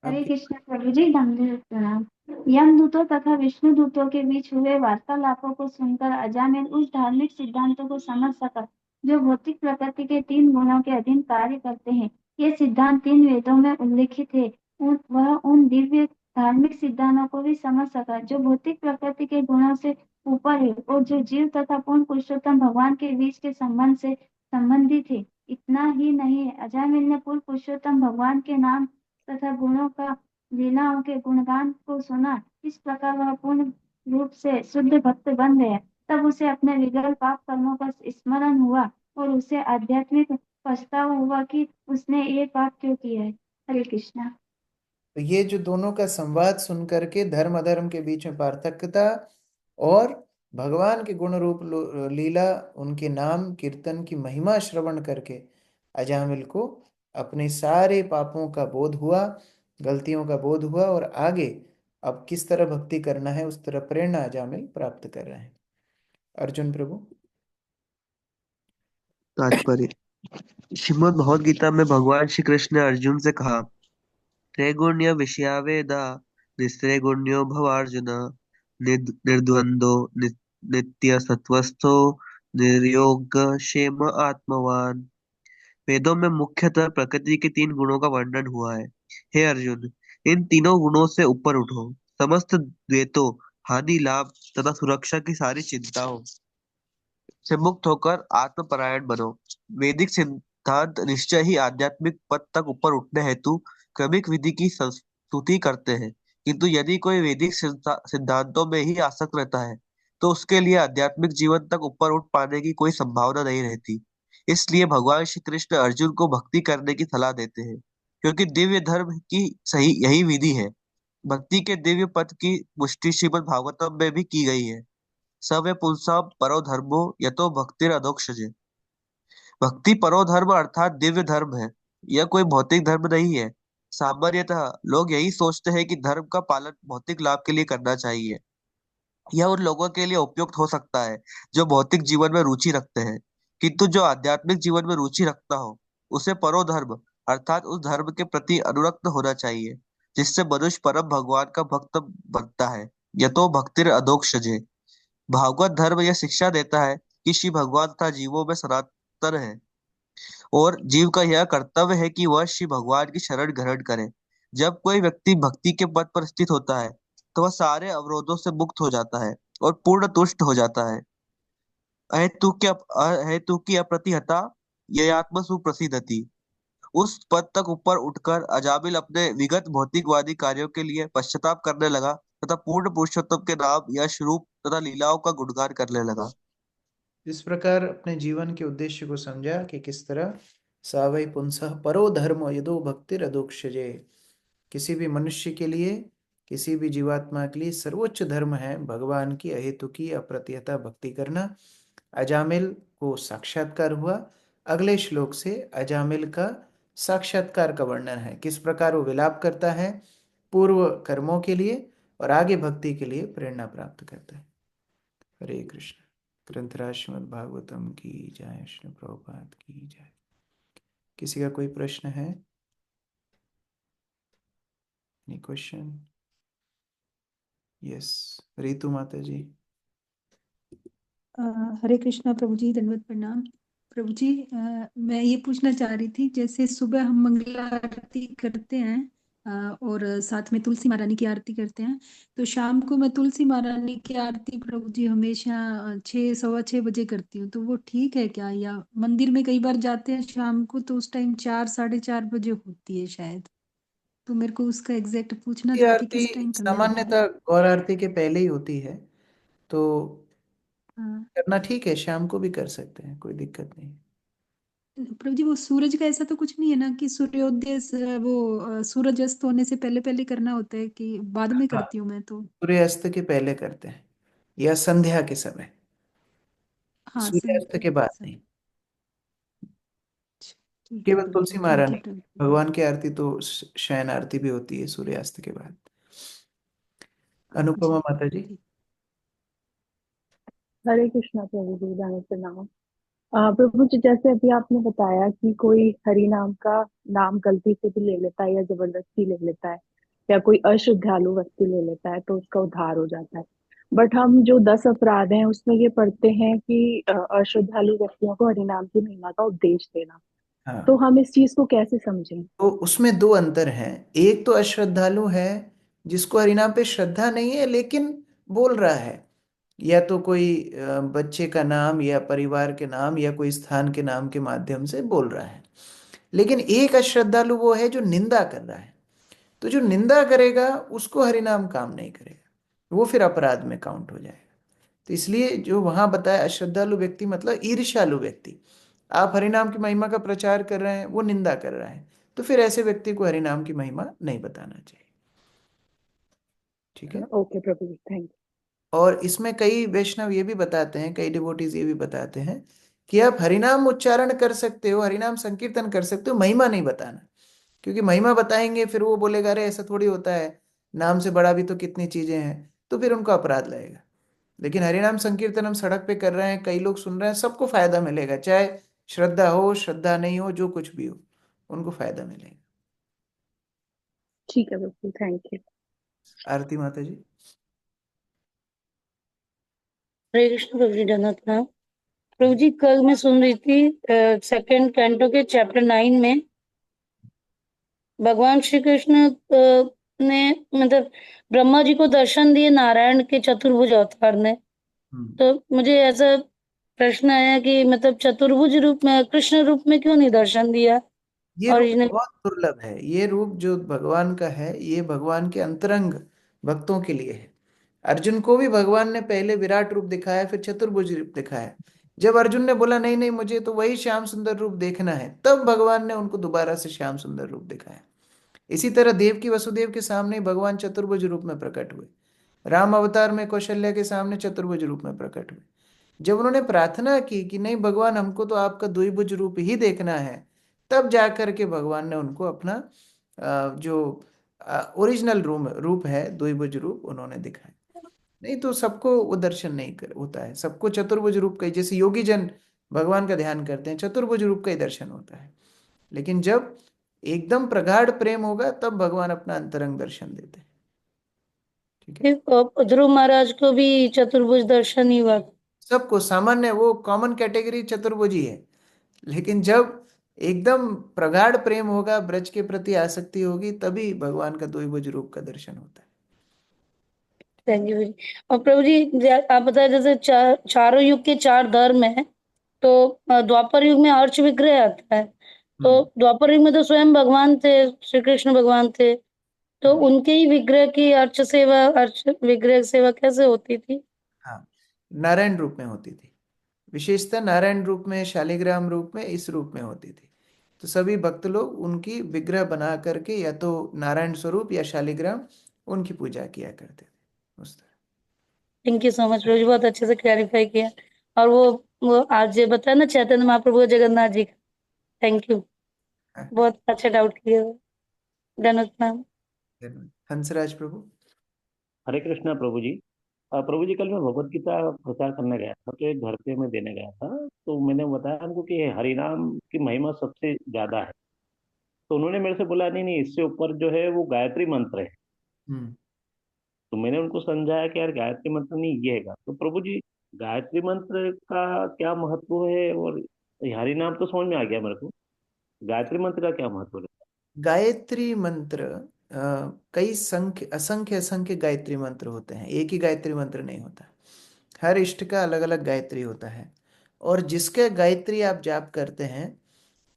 Speaker 23: हरे कृष्ण प्रभु जी, दंडवत प्रणाम। यमदूतों तथा विष्णु दूतों के बीच हुए वार्तालापों को सुनकर अजामिल उस धार्मिक सिद्धांतों को समझ सका जो भौतिक प्रकृति के तीन गुणों के अधीन कार्य करते हैं। ये सिद्धांत तीन वेदों में उल्लिखित है। वह उन दिव्य धार्मिक सिद्धांतों को भी समझ सका जो भौतिक प्रकृति के गुणों से ऊपर है और जो जीव तथा पूर्ण पुरुषोत्तम भगवान के बीच के संबंध से संबंधित है। इतना ही नहीं है, अजामिल ने पूर्ण पुरुषोत्तम भगवान के नाम तथा गुणों का लीलाओं के गुणगान को सुना। इस प्रकार वह पूर्ण रूप से शुद्ध भक्त बन गया। तब उसे अपने विगल पाप कर्मों का स्मरण हुआ और उसे आध्यात्मिक पछतावा हुआ कि उसने ये पाप क्यों किया है। हरे कृष्णा।
Speaker 1: तो ये जो दोनों का संवाद सुन करके धर्म अधर्म के बीच में पार्थक्यता और भगवान के गुण रूप लीला, उनके नाम कीर्तन की महिमा श्रवण करके अजामिल को अपने सारे पापों का बोध हुआ, गलतियों का बोध हुआ और आगे अब किस तरह भक्ति करना है उस तरह प्रेरणा अजामिल प्राप्त कर रहे हैं। अर्जुन प्रभु।
Speaker 24: तात्पर्य श्रीमद् भगवद गीता में भगवान श्री कृष्ण ने अर्जुन से कहा, त्रैगुण्य विषया वेदा निस्त्रैगुण्यो भवार्जुन निर्द्वंदो नित्य सत्वस्थो निर्योगक्षेम आत्मवान। वेदों में मुख्यतः प्रकृति के 3 गुणों का वर्णन हुआ है। हे अर्जुन, इन तीनों गुणों से ऊपर उठो। समस्त द्वैतों, हानि लाभ तथा सुरक्षा की सारी चिंताओं से मुक्त होकर आत्मपरायण बनो। वैदिक सिद्धांत निश्चय ही आध्यात्मिक पद तक ऊपर उठने हेतु क्रमिक विधि की स्तुति करते हैं, किंतु यदि कोई वैदिक सिद्धांतों में ही आसक्त रहता है तो उसके लिए आध्यात्मिक जीवन तक ऊपर उठ पाने की कोई संभावना नहीं रहती। इसलिए भगवान श्री कृष्ण अर्जुन को भक्ति करने की सलाह देते हैं, क्योंकि दिव्य धर्म की सही यही विधि है। भक्ति के दिव्य पद की पुष्टि श्रीमद् भागवतम में भी की गई है। सवे पुंसां परो धर्मो यतो भक्तिर अधोक्षजे। भक्ति परो धर्म अर्थात दिव्य धर्म है। यह कोई भौतिक धर्म नहीं है। सामान्यतः लोग यही सोचते हैं कि धर्म का पालन भौतिक लाभ के लिए करना चाहिए। यह उन लोगों के लिए उपयुक्त हो सकता है जो भौतिक जीवन में रुचि रखते हैं, किंतु जो आध्यात्मिक जीवन में रुचि रखता हो उसे परो धर्म अर्थात उस धर्म के प्रति अनुरक्त होना चाहिए जिससे मनुष्य परम भगवान का भक्त बनता है। यतो भक्तिर अधोक्षजे। भागवत धर्म यह शिक्षा देता है कि श्री भगवान तथा जीवों में सनातन है और जीव का यह कर्तव्य है कि वह श्री भगवान की शरण ग्रहण करे। जब कोई व्यक्ति भक्ति के पद पर स्थित होता है तो वह सारे अवरोधों से मुक्त हो जाता है और पूर्ण तुष्ट हो जाता है। अहेतुकी अप्रतिहता ययात्म सुप्रसिद्धति। उस पद तक ऊपर उठकर अजामिल अपने विगत भौतिकवादी कार्यों के लिए पश्चाताप करने लगा तथा पूर्ण पुरुषोत्तम के नाम यश रूप तथा लीलाओं का गुणगान करने लगा।
Speaker 1: इस प्रकार अपने जीवन के उद्देश्य को समझा कि किस तरह सावै पुंसः परो धर्म यदो भक्तिर अधोक्षजे। किसी भी मनुष्य के लिए, किसी भी जीवात्मा के लिए सर्वोच्च धर्म है भगवान की अहेतुकी अप्रतिहता भक्ति करना। अजामिल को साक्षात्कार हुआ। अगले श्लोक से अजामिल का साक्षात्कार का वर्णन है, किस प्रकार वो विलाप करता है पूर्व कर्मों के लिए और आगे भक्ति के लिए प्रेरणा प्राप्त करता है। हरे कृष्ण। ग्रंथराज श्रीमद् भागवतम की जय, श्री प्रभुपाद की जय। किसी का कोई प्रश्न है? Any question? यस, रितु माता जी।
Speaker 12: हरे कृष्णा प्रभु जी, दंडवत प्रणाम। प्रभु जी, मैं ये पूछना चाह रही थी, जैसे सुबह हम मंगला आरती करते हैं और साथ में तुलसी महारानी की आरती करते हैं, तो शाम को मैं तुलसी महारानी की आरती प्रभु जी हमेशा 6, 6:15 बजे करती हूँ, तो वो ठीक है क्या? या मंदिर में कई बार जाते हैं शाम को तो उस टाइम 4, 4:30 बजे होती है शायद, तो मेरे को उसका एग्जैक्ट पूछना
Speaker 1: ये
Speaker 12: था कि
Speaker 1: आरती
Speaker 12: किस टाइम करना है।
Speaker 1: सामान्यतः गौर आरती के पहले ही होती है, तो
Speaker 12: हाँ
Speaker 1: करना ठीक है, शाम को भी कर सकते हैं, कोई दिक्कत नहीं।
Speaker 12: प्रभु जी, वो सूरज का ऐसा तो कुछ नहीं है ना कि सूर्योदय सूरज अस्त होने से पहले पहले करना होता है, कि बाद में
Speaker 1: हाँ,
Speaker 12: करती हूँ मैं तो?
Speaker 1: सूर्यास्त के पहले करते हैं या संध्या के समय,
Speaker 12: हाँ,
Speaker 1: सूर्यास्त के
Speaker 12: संध्या
Speaker 1: बाद
Speaker 12: के
Speaker 1: नहीं।
Speaker 12: समय। ठीक है
Speaker 1: केवल
Speaker 12: प्रभु
Speaker 1: तुलसी
Speaker 12: जी, ठीक
Speaker 1: महारानी,
Speaker 12: है प्रभु जी।
Speaker 1: भगवान की आरती तो शयन आरती भी होती है सूर्यास्त के बाद। अनुपमा
Speaker 12: जी
Speaker 1: माता जी।
Speaker 12: ठीक।
Speaker 2: हरे कृष्णा प्रभु जी, धन्यवाद प्रणाम। प्रभु जी, जैसे अभी आपने बताया कि कोई हरि नाम का नाम गलती से भी ले लेता है या जबरदस्ती ले लेता है या कोई अश्रद्धालु व्यक्ति ले लेता है तो उसका उद्धार हो जाता है। बट हम जो 10 अपराध हैं उसमें ये पढ़ते हैं कि अश्रद्धालु व्यक्तियों को हरि नाम की महिमा का उपदेश देना। तो
Speaker 1: हाँ,
Speaker 2: हम इस चीज को कैसे समझें?
Speaker 1: तो उसमें दो अंतर हैं। एक तो अश्रद्धालु है जिसको हरिनाम पे श्रद्धा नहीं है लेकिन बोल रहा है, या तो कोई बच्चे का नाम या परिवार के नाम या कोई स्थान के नाम के माध्यम से बोल रहा है। लेकिन एक अश्रद्धालु वो है जो निंदा कर रहा है। तो जो निंदा करेगा उसको हरिनाम काम नहीं करेगा, वो फिर अपराध में काउंट हो जाएगा। तो इसलिए जो वहां बताया अश्रद्धालु व्यक्ति मतलब ईर्ष्यालु व्यक्ति, आप हरिनाम की महिमा का प्रचार कर रहे हैं, वो निंदा कर रहा है, तो फिर ऐसे व्यक्ति को हरिनाम की महिमा नहीं बताना चाहिए। ठीक है।
Speaker 2: ओके प्रभु जी, थैंक
Speaker 1: और इसमें कई वैष्णव ये भी बताते हैं, कई डिवोटीज ये भी बताते हैं कि आप हरिनाम उच्चारण कर सकते हो, हरिनाम संकीर्तन कर सकते हो, महिमा नहीं बताना। क्योंकि महिमा बताएंगे फिर वो बोलेगा अरे ऐसा थोड़ी होता है, नाम से बड़ा भी तो कितनी चीजें हैं, तो फिर उनको अपराध लगेगा। लेकिन हरिनाम संकीर्तन हम सड़क पे कर रहे हैं, कई लोग सुन रहे हैं, सबको फायदा मिलेगा, चाहे श्रद्धा हो श्रद्धा नहीं हो, जो कुछ भी हो, उनको फायदा मिलेगा।
Speaker 2: ठीक है प्रभु, थैंक यू।
Speaker 1: आरती माता जी।
Speaker 3: हरे कृष्ण प्रभु जी, धन्यवाद प्रणाम। प्रभु जी कल मैं सुन रही थी सेकंड कैंटो के चैप्टर 9 में भगवान श्री कृष्ण ने मतलब ब्रह्मा जी को दर्शन दिए नारायण के चतुर्भुज अवतार ने। तो मुझे ऐसा प्रश्न आया कि मतलब चतुर्भुज रूप में कृष्ण रूप में क्यों नहीं दर्शन दिया
Speaker 1: ये रूप
Speaker 3: ओरिजिनल?
Speaker 1: बहुत दुर्लभ है। ये रूप जो भगवान का है ये भगवान के अंतरंग भक्तों के लिए है। अर्जुन को भी भगवान ने पहले विराट रूप दिखाया, फिर चतुर्भुज रूप दिखाया। जब अर्जुन ने बोला नहीं नहीं मुझे तो वही श्याम सुंदर रूप देखना है, तब भगवान ने उनको दोबारा से श्याम सुंदर रूप दिखाया। इसी तरह देवकी वसुदेव के सामने भगवान चतुर्भुज रूप में प्रकट हुए। राम अवतार में कौशल्या के सामने चतुर्भुज रूप में प्रकट हुए। जब उन्होंने प्रार्थना की कि नहीं भगवान हमको तो आपका द्विभुज रूप ही देखना है, तब जाकर के भगवान ने उनको अपना जो ओरिजिनल रूप है द्विभुज रूप उन्होंने दिखाया। नहीं तो सबको वो दर्शन नहीं कर होता है। सबको चतुर्भुज रूप का ही, जैसे योगी जन भगवान का ध्यान करते हैं चतुर्भुज रूप का ही दर्शन होता है। लेकिन जब एकदम प्रगाढ़ प्रेम होगा तब भगवान अपना अंतरंग दर्शन देते हैं।
Speaker 3: ध्रुव महाराज को भी चतुर्भुज दर्शन ही हुआ।
Speaker 1: सबको सामान्य वो कॉमन कैटेगरी चतुर्भुज ही है। लेकिन जब एकदम प्रगाढ़ प्रेम होगा, ब्रज के प्रति आसक्ति होगी, तभी भगवान का द्विभुज रूप का दर्शन होता है।
Speaker 3: थैंक यू जी। और प्रभु जी आप बताए जैसे चारों युग के 4 धर्म है, तो द्वापर युग में अर्च विग्रह आता है। तो द्वापर युग में तो स्वयं भगवान थे, श्री कृष्ण भगवान थे, तो उनके ही विग्रह की अर्च सेवा, अर्च विग्रह सेवा कैसे होती थी?
Speaker 1: हाँ, नारायण रूप में होती थी। विशेषतः नारायण रूप में, शालिग्राम रूप में, इस रूप में होती थी। तो सभी भक्त लोग उनकी विग्रह बना करके या तो नारायण स्वरूप या शालिग्राम उनकी पूजा किया करते थे उस तरह।
Speaker 3: थैंक यू सो मच प्रभु जी, बहुत अच्छे से क्लैरिफाई किया। और वो आज ये बताया ना चैतन्य महाप्रभु जगन्नाथ जी का, थैंक यू, बहुत अच्छा डाउट क्लियर हुआ। धन्यवाद मैम।
Speaker 1: हंसराज प्रभु।
Speaker 21: हरे कृष्णा प्रभु जी। प्रभु जी कल मैं भगवत गीता प्रचार करने गया था, तो एक घर पे मैं देने गया था, तो मैंने बताया उनको कि हरिनाम की महिमा सबसे ज्यादा है। तो उन्होंने मेरे से बोला नहीं नहीं इससे ऊपर जो है वो गायत्री मंत्र है। तो मैंने उनको समझाया कि यार गायत्री मंत्र नहीं ये है। तो प्रभु जी गायत्री मंत्र का क्या महत्व है, और हरिनाम तो समझ में आ गया मेरे को, गायत्री मंत्र का क्या महत्व है?
Speaker 1: गायत्री मंत्र कई संख्य असंख्य असंख्य गायत्री मंत्र होते हैं, एक ही गायत्री मंत्र नहीं होता। हर इष्ट का अलग अलग गायत्री होता है, और जिसके गायत्री आप जाप करते हैं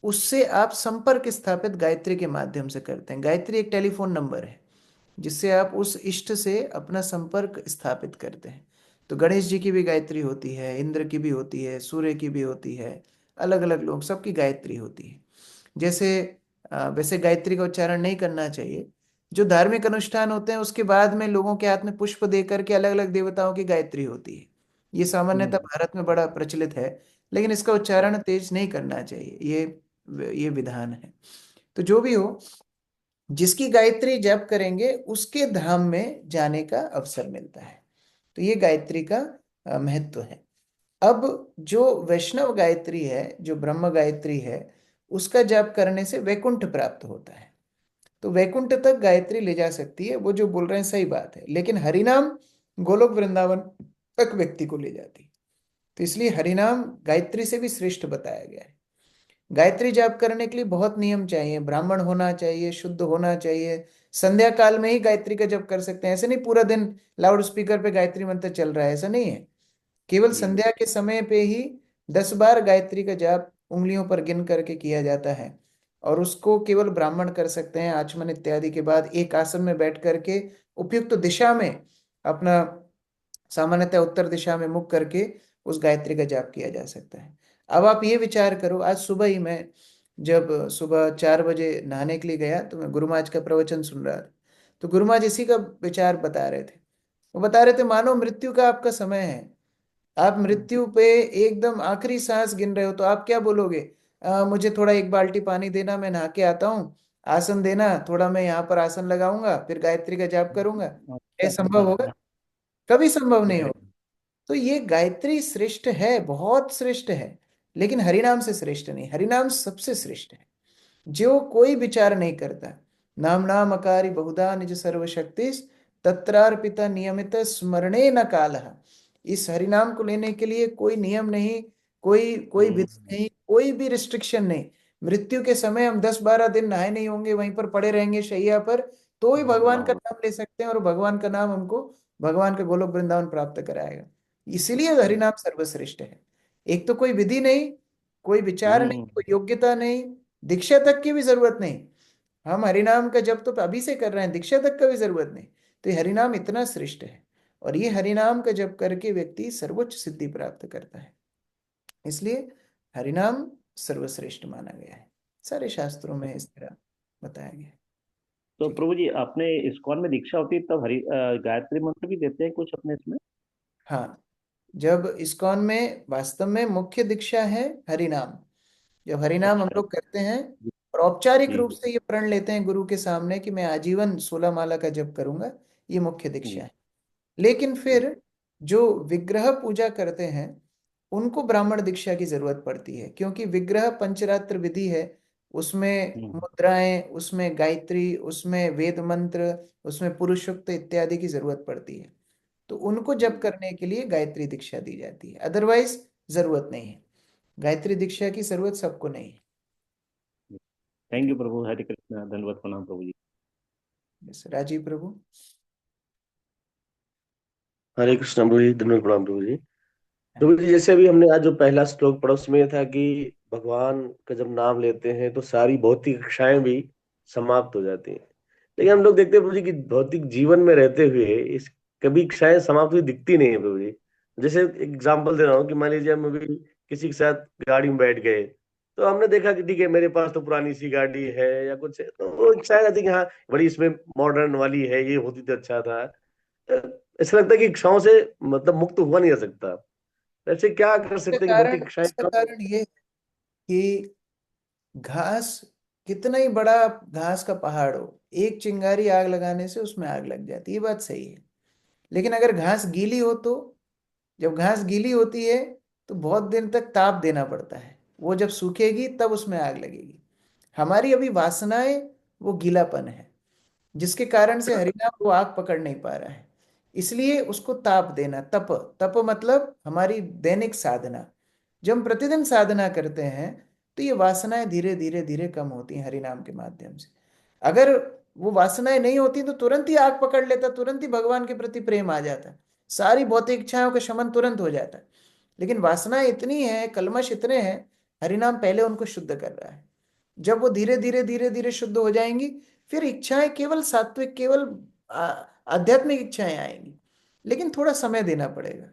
Speaker 1: उससे आप संपर्क स्थापित गायत्री के माध्यम से करते हैं। गायत्री एक टेलीफोन नंबर है जिससे आप उस इष्ट से अपना संपर्क स्थापित करते हैं। तो गणेश जी की भी गायत्री होती है, इंद्र की भी होती है, सूर्य की भी होती है, अलग अलग लोग सबकी गायत्री होती है। जैसे वैसे गायत्री का उच्चारण नहीं करना चाहिए। जो धार्मिक अनुष्ठान होते हैं उसके बाद में लोगों के हाथ में पुष्प दे करके अलग अलग देवताओं की गायत्री होती है। ये सामान्यतः भारत में बड़ा प्रचलित है, लेकिन इसका उच्चारण तेज नहीं करना चाहिए, ये विधान है। तो जो भी हो, जिसकी गायत्री जप करेंगे उसके धाम में जाने का अवसर मिलता है। तो ये गायत्री का महत्व है। अब जो वैष्णव गायत्री है, जो ब्रह्म गायत्री है, उसका जाप करने से वैकुंठ प्राप्त होता है। तो वैकुंठ तक गायत्री ले जा सकती है, वो जो बोल रहे हैं सही बात है। लेकिन हरिनाम गोलोक वृंदावन तक व्यक्ति को ले जाती है। तो इसलिए हरिनाम गायत्री से भी श्रेष्ठ बताया गया है। गायत्री जाप करने के लिए बहुत नियम चाहिए, ब्राह्मण होना चाहिए, शुद्ध होना चाहिए। संध्या काल में ही गायत्री का जप कर सकते हैं, ऐसे नहीं पूरा दिन लाउड स्पीकर पे गायत्री मंत्र चल रहा है, ऐसा नहीं है। केवल संध्या के समय पे ही 10 बार गायत्री का जाप उंगलियों पर गिन करके किया जाता है, और उसको केवल ब्राह्मण कर सकते हैं। आचमन इत्यादि के बाद एक आसन में बैठ करके उपयुक्त दिशा में अपना, सामान्यतः उत्तर दिशा में मुख करके उस गायत्री का जाप किया जा सकता है। अब आप ये विचार करो, आज सुबह ही मैं जब सुबह 4 बजे नहाने के लिए गया तो मैं गुरु महाराज का प्रवचन सुन रहा था। तो गुरु महाराज इसी का विचार बता रहे थे। वो बता रहे थे मानो मृत्यु का आपका समय है, आप मृत्यु पे एकदम आखिरी सांस गिन रहे हो, तो आप क्या बोलोगे? मुझे थोड़ा 1 बाल्टी पानी देना, मैं नहा के आता हूँ। आसन देना, थोड़ा मैं यहाँ पर आसन लगाऊंगा, फिर गायत्री का जाप करूंगा। क्या संभव होगा? कभी संभव नहीं होगा। तो ये गायत्री श्रेष्ठ है, बहुत श्रेष्ठ है, लेकिन हरिनाम से श्रेष्ठ नहीं। हरिनाम सबसे श्रेष्ठ है। जो कोई विचार नहीं करता, नाम नाम अकारी बहुधा निज सर्वशक्ति तत्रार्पिता नियमित स्मरणे न काल। इस हरिनाम को लेने के लिए कोई नियम नहीं, कोई कोई विधि नहीं, कोई भी रिस्ट्रिक्शन नहीं। मृत्यु के समय हम 10-12 दिन नहाए नहीं होंगे, वहीं पर पड़े रहेंगे शैया पर, तो ही भगवान का नाम ले सकते हैं, और भगवान का नाम हमको भगवान के गोलोक वृंदावन प्राप्त कराएगा। इसीलिए हरिनाम सर्वश्रेष्ठ है। एक तो कोई विधि नहीं, कोई विचार नहीं, कोई योग्यता नहीं, दीक्षा तक की भी जरूरत नहीं। हम हरिनाम का जब तो अभी से कर रहे हैं, दीक्षा तक का भी जरूरत नहीं। तो ये हरिनाम इतना श्रेष्ठ है, और ये हरिनाम का जप करके व्यक्ति सर्वोच्च सिद्धि प्राप्त करता है। इसलिए हरिनाम सर्वश्रेष्ठ माना गया है, सारे शास्त्रों में इस तरह बताया गया है।
Speaker 21: तो प्रभु जी, अपने इस्कॉन में दीक्षा होती है तब गायत्री मंत्र भी देते हैं कुछ अपने इसमें?
Speaker 1: हाँ, जब इस्कॉन में वास्तव में मुख्य दीक्षा है हरिनाम। जब हरिनाम हम लोग करते हैं और औपचारिक
Speaker 21: जी
Speaker 1: रूप से ये प्रण लेते हैं गुरु के सामने कि मैं आजीवन 16 माला का जप करूंगा, ये मुख्य दीक्षा है। लेकिन फिर जो विग्रह पूजा करते हैं उनको ब्राह्मण दीक्षा की जरूरत पड़ती है, क्योंकि विग्रह पंचरात्र विधि है, उसमें मुद्राएं, उसमें गायत्री, उसमें वेद मंत्र, उसमें पुरुषोक्त इत्यादि की जरूरत पड़ती है। तो उनको जप करने के लिए गायत्री दीक्षा दी जाती है, अदरवाइज जरूरत नहीं है। गायत्री दीक्षा की जरूरत सबको नहीं है।
Speaker 21: थैंक यू प्रभु। हरे कृष्णा, धन्यवाद, प्रणाम प्रभु जी।
Speaker 1: राजीव प्रभु।
Speaker 6: हरे कृष्ण प्रभु जी, धन्यवाद, प्रणाम प्रभु जी। प्रभु जी, जैसे अभी हमने आज जो पहला श्लोक पढ़ा उसमें यह था कि भगवान का जब नाम लेते हैं तो सारी भौतिक इच्छाएं भी समाप्त हो जाती हैं। लेकिन हम लोग देखते हैं प्रभु जी कि भौतिक जीवन में रहते हुए इस कभी इच्छाएं समाप्त हुई दिखती नहीं है प्रभु जी। जैसे एग्जाम्पल दे रहा हूँ कि मान लीजिए हम अभी किसी के साथ गाड़ी में बैठ गए, तो हमने देखा कि ठीक है मेरे पास तो पुरानी सी गाड़ी है या कुछ है, तो वो इच्छाएं रहती कि हाँ बड़ी इसमें मॉडर्न वाली है, ये होती तो अच्छा था। ऐसा लगता है कि इच्छाओं से मतलब मुक्त हुआ नहीं जा सकता। ऐसे क्या कर सकते हैं कि भौतिक इच्छाएं
Speaker 1: इसका कारण ये है कि घास, कितना ही बड़ा घास का पहाड़ हो, एक चिंगारी आग लगाने से उसमें आग लग जाती है, ये बात सही है। लेकिन अगर घास गीली हो तो, जब घास गीली होती है तो बहुत दिन तक ताप देना पड़ता है, वो जब सूखेगी तब उसमें आग लगेगी। हमारी अभी वासनाएं वो गीलापन है, जिसके कारण से हरिनाम वो आग पकड़ नहीं पा रहा है। इसलिए उसको ताप देना, तप, तप मतलब हमारी दैनिक साधना। जब हम प्रतिदिन साधना करते हैं तो ये वासनाएं धीरे धीरे धीरे कम होती हैं हरिनाम के माध्यम से। अगर वो वासनाएं नहीं होती तो तुरंत ही आग पकड़ लेता, तुरंत ही भगवान के प्रति प्रेम आ जाता, सारी भौतिक इच्छाओं का शमन तुरंत हो जाता। लेकिन वासनाएं इतनी है, कलमश इतने हैं, हरिनाम पहले उनको शुद्ध कर रहा है। जब वो धीरे धीरे धीरे धीरे शुद्ध हो जाएंगी, फिर इच्छाएं केवल सात्विक, केवल आध्यात्मिक इच्छाएं आएंगी। लेकिन थोड़ा समय देना पड़ेगा।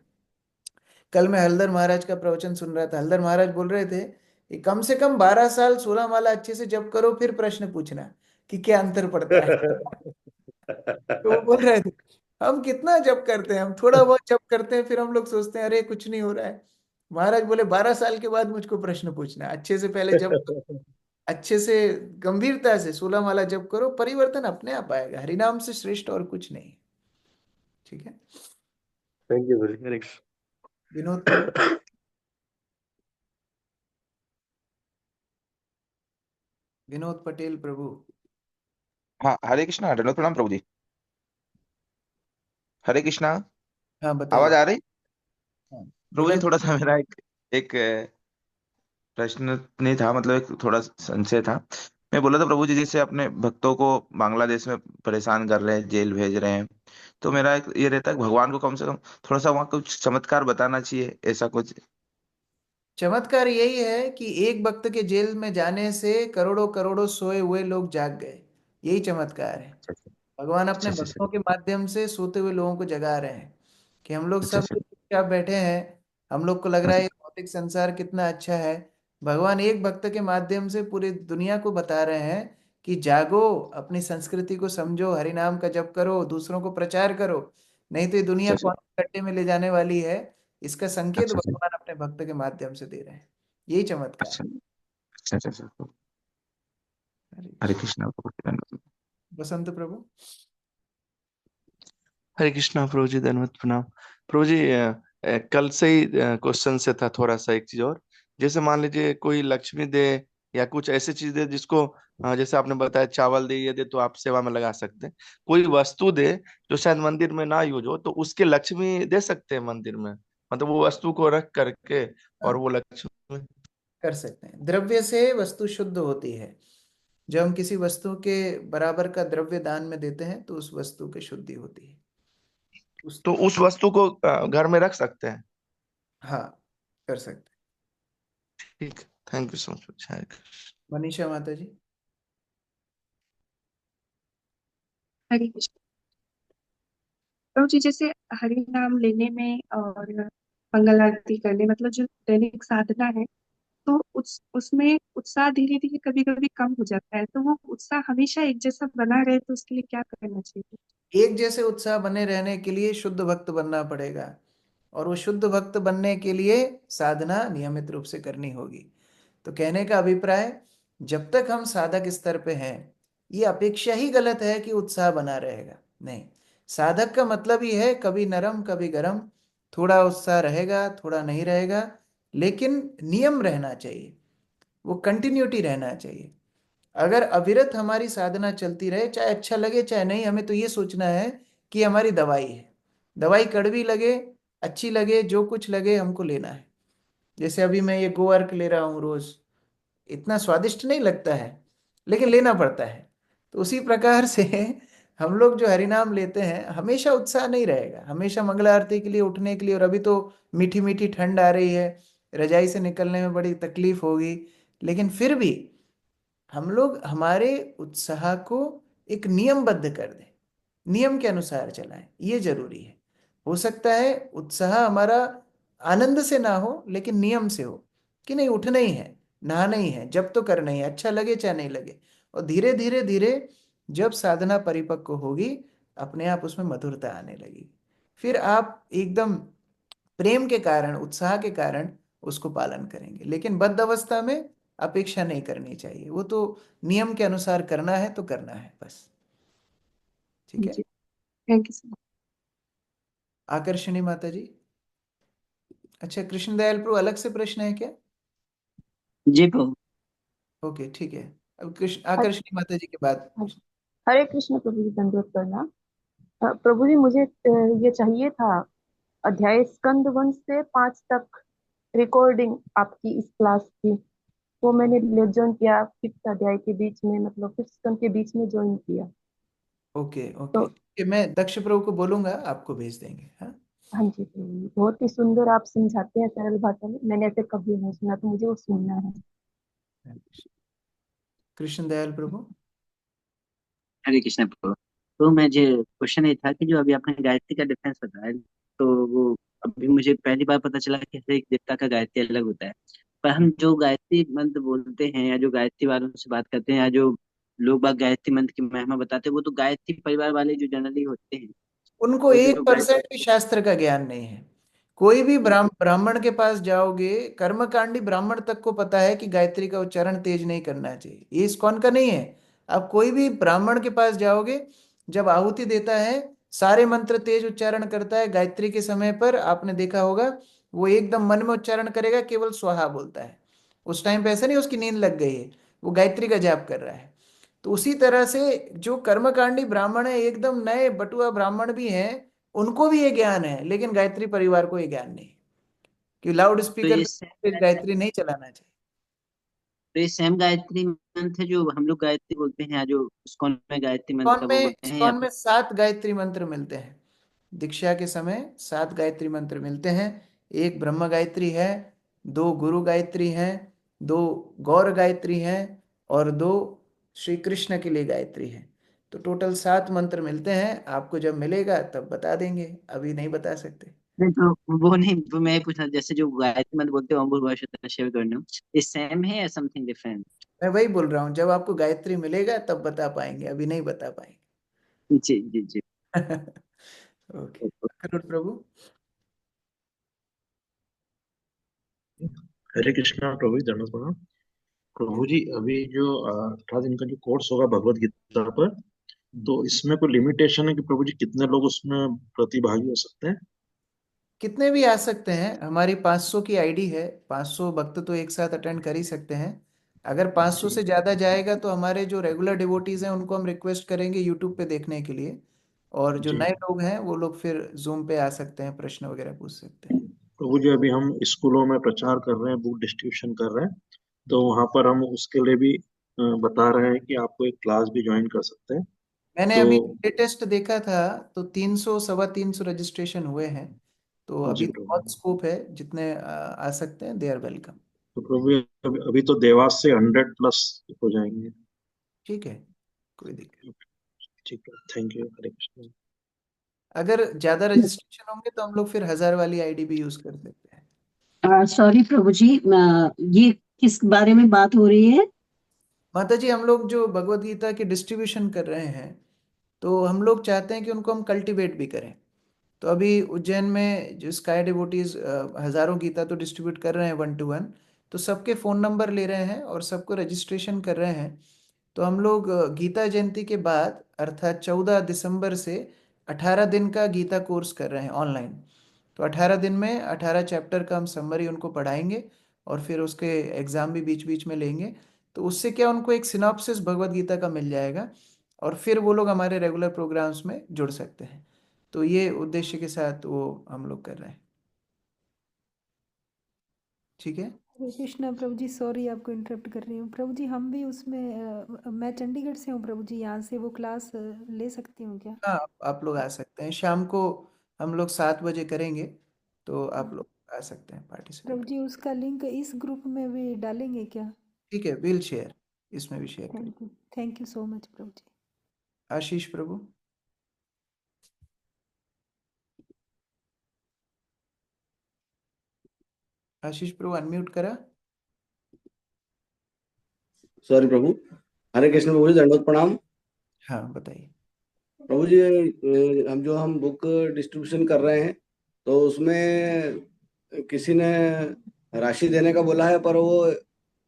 Speaker 1: कल मैं हल्दर महाराज का प्रवचन सुन रहा था। हल्दर महाराज बोल रहे थे कि कम से कम 12 साल 16 माला अच्छे से जप करो, फिर प्रश्न पूछना कि क्या अंतर पड़ता है। तो वो बोल रहे थे हम कितना जप करते हैं, हम थोड़ा बहुत जप करते हैं, फिर हम लोग सोचते हैं अरे कुछ नहीं हो रहा है। महाराज बोले 12 साल के बाद मुझको प्रश्न पूछना, अच्छे से पहले जप करो, अच्छे से गंभीरता से 16 माला जप करो, परिवर्तन अपने आप आएगा। हरिनाम से श्रेष्ठ और कुछ नहीं। ठीक है,
Speaker 6: thank you very much.
Speaker 1: Vinod Prabhu. Vinod Patel Prabhu.
Speaker 4: हाँ, हरे कृष्णा, दंडवत प्रणाम प्रभु जी। हरे कृष्णा।
Speaker 1: हाँ बताइए।
Speaker 4: आवाज आ रही?
Speaker 1: हाँ,
Speaker 4: प्रभु जी,
Speaker 1: विनोद।
Speaker 4: थोड़ा सा मेरा एक प्रश्न नहीं था, मतलब एक थोड़ा संशय था। मैं बोला था प्रभु जी, जैसे अपने भक्तों को बांग्लादेश में परेशान कर रहे हैं, जेल भेज रहे हैं, तो मेरा एक ये रहता है कि भगवान को कम से कम थोड़ा सा वहाँ कुछ चमत्कार बताना चाहिए, ऐसा कुछ।
Speaker 1: चमत्कार यही है कि एक भक्त के जेल में जाने से करोड़ों करोड़ों सोए हुए लोग जाग गए, यही चमत्कार है। भगवान अपने
Speaker 4: अच्छा अच्छा अच्छा
Speaker 1: भक्तों के माध्यम से सोते हुए लोगों को जगा रहे हैं कि हम लोग
Speaker 4: अच्छा
Speaker 1: सब
Speaker 4: अच्छा।
Speaker 1: चुपचाप बैठे हैं, हम लोग को लग रहा है ये भौतिक संसार कितना अच्छा है। भगवान एक भक्त के माध्यम से पूरी दुनिया को बता रहे हैं कि जागो, अपनी संस्कृति को समझो, हरि नाम का जप करो, दूसरों को प्रचार करो, नहीं तो ये दुनिया
Speaker 4: अच्छा
Speaker 1: कौन गड्ढे में ले जाने वाली है। इसका संकेत
Speaker 4: अच्छा अच्छा
Speaker 1: भगवान अपने भक्त के माध्यम से दे रहे हैं, यही चमत्कार
Speaker 4: अच्छा
Speaker 1: है।
Speaker 4: अच्छा अच्छा अच्छा।
Speaker 1: हरे
Speaker 4: हरे
Speaker 1: कृष्ण।
Speaker 4: कृष्णा प्रभु।
Speaker 1: बसंत प्रभु।
Speaker 5: हरे कृष्णा प्रभु जी, धन्यवाद, प्रणाम प्रभु जी। कल से ही क्वेश्चन से था थोड़ा सा एक चीज और। जैसे मान लीजिए कोई लक्ष्मी दे या कुछ ऐसी चीज दे जिसको जैसे आपने बताया चावल दे, ये दे तो आप सेवा में लगा सकते हैं। कोई वस्तु दे जो शायद मंदिर में ना यूज हो, तो उसके लक्ष्मी दे सकते हैं मंदिर में, मतलब वो वस्तु को रख करके और
Speaker 1: हाँ,
Speaker 5: वो लक्ष्य में।
Speaker 1: कर सकते हैं। द्रव्य से वस्तु शुद्ध होती है। जब हम किसी वस्तु के बराबर का द्रव्य दान में देते हैं तो उस वस्तु की शुद्धि होती है। उस
Speaker 5: तो उस वस्तु को घर में रख सकते हैं।
Speaker 1: हाँ, कर सकते
Speaker 5: ठीक, थैंक यू सो मच।
Speaker 1: हैं। मनीषा माता जी।
Speaker 8: हरे कृष्ण प्रभु जी। जैसे हरि नाम लेने में और मंगल आरती करने मतलब जो दैनिक साधना है, तो उसमें उत्साह धीरे धीरे कभी कभी कम हो जाता है, तो वो उत्साह हमेशा एक जैसा बना रहे तो उसके लिए क्या करना चाहिए?
Speaker 1: एक जैसे उत्साह बने रहने के लिए शुद्ध भक्त बनना पड़ेगा, और वो शुद्ध भक्त बनने के लिए साधना नियमित रूप से करनी होगी। तो कहने का अभिप्राय, जब तक हम साधक स्तर पे हैं, ये अपेक्षा ही गलत है कि उत्साह बना रहेगा। नहीं, साधक का मतलब ही है कभी नरम कभी गरम, थोड़ा उत्साह रहेगा थोड़ा नहीं रहेगा, लेकिन नियम रहना चाहिए, वो कंटिन्यूटी रहना चाहिए। अगर अविरत हमारी साधना चलती रहे, चाहे अच्छा लगे चाहे नहीं, हमें तो ये सोचना है कि हमारी दवाई है। दवाई कड़वी लगे अच्छी लगे जो कुछ लगे, हमको लेना है। जैसे अभी मैं ये गोवर्क ले रहा हूँ रोज, इतना स्वादिष्ट नहीं लगता है लेकिन लेना पड़ता है। तो उसी प्रकार से हम लोग जो हरिनाम लेते हैं, हमेशा उत्साह नहीं रहेगा, हमेशा मंगला आरती के लिए उठने के लिए। और अभी तो मीठी मीठी ठंड आ रही है, रजाई से निकलने में बड़ी तकलीफ होगी, लेकिन फिर भी हम लोग हमारे उत्साह को एक नियमबद्ध कर दें, नियम के अनुसार चलाएं, ये जरूरी है। हो सकता है उत्साह हमारा आनंद से ना हो लेकिन नियम से हो, कि नहीं उठना ही है, नहाना ही है, जब तो करना ही है, अच्छा लगे चाहे नहीं लगे। और धीरे धीरे धीरे जब साधना परिपक्व होगी, अपने आप उसमें मधुरता आने लगेगी। फिर आप एकदम प्रेम के कारण उत्साह के कारण उसको पालन करेंगे। लेकिन बद्ध अवस्था में अपेक्षा नहीं करनी चाहिए, वो तो नियम के अनुसार करना है तो करना है बस। ठीक है।
Speaker 8: जी, थैंक यू सो मच।
Speaker 1: आकर्षणी माता जी। अच्छा, कृष्ण दयाल प्रभु अलग से प्रश्न है क्या?
Speaker 18: जी प्रभु।
Speaker 1: ओके, ठीक है। अब कृष्ण आकर्षणी माता जी के बाद।
Speaker 2: हरे कृष्ण प्रभु जी, दंडवत करना। प्रभु जी मुझे ये चाहिए था, अध्याय स्कंद 1 से 5 तक रिकॉर्डिंग आपकी इस क्लास की। वो मैंने लेट ज्वाइन किया 5th अध्याय के बीच में, मतलब 5th स्कंद के बीच में ज्वाइन किया।
Speaker 1: ओके ओके,
Speaker 2: तो
Speaker 1: ठीक है, मैं दक्ष प्रभु को बोलूंगा, आपको भेज देंगे। हाँ,
Speaker 2: हाँ जी प्रभु जी, बहुत ही सुंदर आप समझाते हैं सरल भाषा में, मैंने ऐसे कभी नहीं सुना, तो मुझे वो सुनना है।
Speaker 1: कृष्ण दयाल प्रभु।
Speaker 18: हरे कृष्ण प्रभु। तो मैं जो क्वेश्चन ये था कि जो अभी आपने गायत्री का डिफरेंस बताया, तो वो अभी मुझे पहली बार पता चला कि हर एक देवता का गायत्री अलग होता है। पर हम जो गायत्री मंत्र बोलते हैं या जो गायत्री वालों से बात करते हैं या जो लोग बाग गायत्री मंत्र की महिमा बताते हैं, वो तो गायत्री परिवार वाले जो जनरली होते हैं,
Speaker 1: उनको
Speaker 18: वो
Speaker 1: एक
Speaker 18: जो
Speaker 1: परसेंट
Speaker 18: गायत्री।
Speaker 1: भी शास्त्र का ज्ञान नहीं है। कोई भी ब्राह्मण के पास जाओगे, कर्मकांडी ब्राह्मण तक को पता है कि गायत्री का उच्चारण तेज नहीं करना चाहिए, ये इस्कॉन का नहीं है। आप कोई भी ब्राह्मण के पास जाओगे, जब आहुति देता है सारे मंत्र तेज उच्चारण करता है। गायत्री के समय पर आपने देखा होगा, वो एकदम मन में उच्चारण करेगा, केवल स्वाहा बोलता है। उस टाइम पे ऐसा नहीं उसकी नींद लग गई है, वो गायत्री का जाप कर रहा है। तो उसी तरह से जो कर्मकांडी ब्राह्मण है, एकदम नए बटुआ ब्राह्मण भी हैं, उनको भी ये ज्ञान है, लेकिन गायत्री परिवार को ये ज्ञान नहीं, कि लाउड
Speaker 18: तो
Speaker 1: स्पीकर पे गायत्री नहीं चलाना चाहिए।
Speaker 18: तो ये सेम गायत्री मंत्र है जो हम लोग गायत्री बोलते हैं या जो इस्कॉन में गायत्री मंत्र
Speaker 1: इस्कॉन
Speaker 18: है वो
Speaker 1: में
Speaker 18: बोलते हैं, या
Speaker 1: इस्कॉन में 7 गायत्री मंत्र मिलते हैं। दीक्षा के समय 7 गायत्री मंत्र मिलते हैं। एक ब्रह्म गायत्री है, 2 गुरु गायत्री हैं, 2 गौर गायत्री हैं, और 2 श्री कृष्ण के लिए गायत्री है। तो टोटल 7 मंत्र मिलते हैं। आपको जब मिलेगा तब बता देंगे, अभी नहीं बता सकते।
Speaker 18: नहीं तो वो नहीं, वो मैं ये पूछना, जैसे जो गायत्री मंत्र बोलते हैं ओम भूर्भुवः स्वः शिव करना, ये सेम है या समथिंग डिफरेंट?
Speaker 1: मैं वही बोल रहा हूँ, जब आपको गायत्री मिलेगा तब बता पाएंगे, अभी नहीं बता
Speaker 18: जी जी जी।
Speaker 1: पाएंगे। ओके, करोड़ प्रभु।
Speaker 14: हरे कृष्णा प्रभु जी, दंडवत प्रणाम। प्रभु जी, अभी जो 18 दिन का जो कोर्स होगा भगवत गीता पर, तो इसमें कोई लिमिटेशन है कि प्रभु जी कितने लोग उसमें प्रतिभागी हो सकते हैं?
Speaker 1: कितने भी आ सकते हैं, हमारी 500 की आईडी है, 500 भक्त तो एक साथ अटेंड कर ही सकते हैं। अगर 500 से ज़्यादा जाएगा तो हमारे जो रेगुलर डिवोटीज हैं उनको हम रिक्वेस्ट करेंगे यूट्यूब पे देखने के लिए, और जो
Speaker 14: जी,
Speaker 1: नए लोग हैं वो लोग फिर जूम पे आ सकते हैं, प्रश्न वगैरह पूछ सकते हैं।
Speaker 14: प्रभु जी अभी हम स्कूलों में प्रचार कर रहे हैं, बुक डिस्ट्रीब्यूशन कर रहे हैं, तो वहां पर हम उसके लिए भी बता रहे हैं कि आपको एक क्लास भी ज्वाइन कर सकते हैं।
Speaker 1: मैंने
Speaker 14: तो
Speaker 1: अभी लेटेस्ट देखा था तो 300 सवा 300 रजिस्ट्रेशन हुए हैं। तो
Speaker 14: जी
Speaker 1: अभी तो
Speaker 14: प्रभु।
Speaker 1: बहुत स्कोप है, जितने आ सकते हैं दे आर वेलकम।
Speaker 14: तो प्रभु जी, अभी तो देवास से 100+ हो जाएंगे।
Speaker 1: ठीक है, कोई दिक्कत।
Speaker 14: ठीक है, थैंक यू, हरे कृष्ण।
Speaker 1: अगर ज्यादा रजिस्ट्रेशन होंगे तो हम लोग फिर 1000 वाली आईडी भी यूज कर सकते हैं।
Speaker 7: सॉरी प्रभु जी, ये किस बारे में बात हो रही है?
Speaker 1: माता जी, हम लोग जो भगवत गीता की डिस्ट्रीब्यूशन कर रहे हैं तो हम लोग चाहते हैं कि उनको हम कल्टीवेट भी करें। तो अभी उज्जैन में जो स्काई डिवोटीज हजारों गीता तो डिस्ट्रीब्यूट कर रहे हैं 1 to 1। तो सबके फ़ोन नंबर ले रहे हैं और सबको रजिस्ट्रेशन कर रहे हैं। तो हम लोग गीता जयंती के बाद अर्थात 14 दिसंबर से 18 दिन का गीता कोर्स कर रहे हैं ऑनलाइन। तो 18 दिन में 18 चैप्टर का हम समरी उनको पढ़ाएंगे और फिर उसके एग्ज़ाम भी बीच बीच में लेंगे। तो उससे क्या उनको एक सिनॉप्सिस भगवत गीता का मिल जाएगा और फिर वो लोग हमारे रेगुलर प्रोग्राम्स में जुड़ सकते हैं। तो ये उद्देश्य के साथ वो हम लोग कर रहे हैं। ठीक है।
Speaker 9: हरे कृष्णा प्रभु जी, सॉरी आपको इंटरप्ट कर रही हूँ प्रभु जी। हम भी उसमें मैं चंडीगढ़ से हूँ प्रभु जी, यहाँ से वो क्लास ले सकती हूँ क्या?
Speaker 1: हाँ, आप लोग आ सकते हैं। शाम को हम लोग 7 बजे करेंगे, तो आप लोग आ सकते हैं पार्टिसिपेट।
Speaker 9: प्रभु जी उसका लिंक इस ग्रुप में भी डालेंगे क्या?
Speaker 1: ठीक है, विल शेयर, इसमें भी शेयर करेंगे।
Speaker 9: थैंक यू सो मच प्रभु जी।
Speaker 1: आशीष प्रभु। आशीष प्रभु अनम्यूट करा।
Speaker 10: सॉरी प्रभु। हरे कृष्ण प्रभु जी, दंडवत प्रणाम।
Speaker 1: हाँ, बताइए।
Speaker 10: प्रभु जी, हम बुक डिस्ट्रीब्यूशन कर रहे हैं तो उसमें किसी ने राशि देने का बोला है, पर वो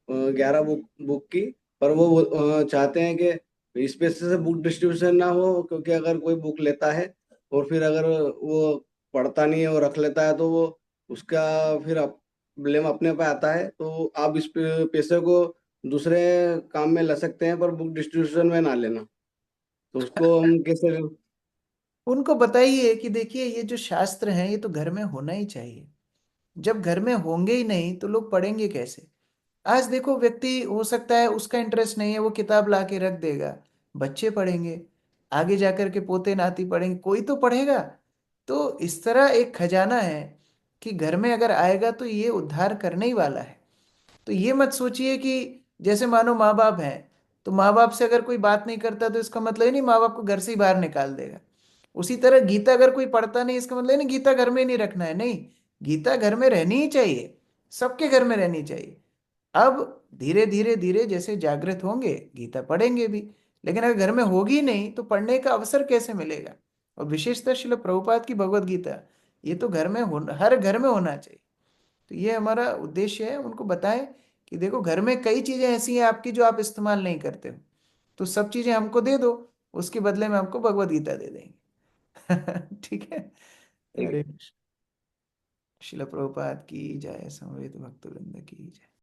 Speaker 10: 11 बुक की, पर वो चाहते हैं कि इस पैसे से बुक डिस्ट्रीब्यूशन ना हो, क्योंकि अगर कोई बुक लेता है और फिर अगर वो पढ़ता नहीं है और रख लेता है तो वो उसका फिर ब्लेम अपने पे आता है। तो आप इस पैसे को दूसरे काम में ला सकते हैं, पर बुक डिस्ट्रीब्यूशन में ना लेना। तो उसको हम कैसे?
Speaker 1: उनको बताइए कि देखिए, ये जो शास्त्र हैं ये तो घर में होना ही चाहिए। जब घर में होंगे ही नहीं तो लोग पढ़ेंगे कैसे? आज देखो, व्यक्ति हो सकता है उसका इंटरेस्ट नहीं है, वो किताब ला के रख देगा, बच्चे पढ़ेंगे, आगे जाकर के पोते नाती पढ़ेंगे, कोई तो पढ़ेगा। तो इस तरह एक खजाना है कि घर में अगर आएगा तो ये उद्धार करने ही वाला है। तो ये मत सोचिए कि जैसे मानो माँ बाप हैं, तो माँ बाप से अगर कोई बात नहीं करता तो इसका मतलब ही नहीं माँ बाप को घर से ही बाहर निकाल देगा। उसी तरह गीता अगर कोई पढ़ता नहीं, इसका मतलब नहीं गीता घर में ही नहीं रखना है, नहीं, गीता घर में रहनी ही चाहिए, सबके घर में रहनी चाहिए। अब धीरे धीरे धीरे जैसे जागृत होंगे गीता पढ़ेंगे भी, लेकिन अगर घर में होगी नहीं तो पढ़ने का अवसर कैसे मिलेगा? और विशेषतः श्रील प्रभुपाद की भगवत गीता, ये तो घर में हर घर में होना चाहिए। तो ये हमारा उद्देश्य है, उनको बताएं कि देखो, घर में कई चीजें ऐसी हैं आपकी जो आप इस्तेमाल नहीं करते हो, तो सब चीजें हमको दे दो, उसके बदले में हमको भगवत गीता दे देंगे। ठीक है।
Speaker 10: ठीक है।
Speaker 1: हरे कृष्ण। श्रील प्रभुपाद की जय, समवेत भक्तवृंद की जय।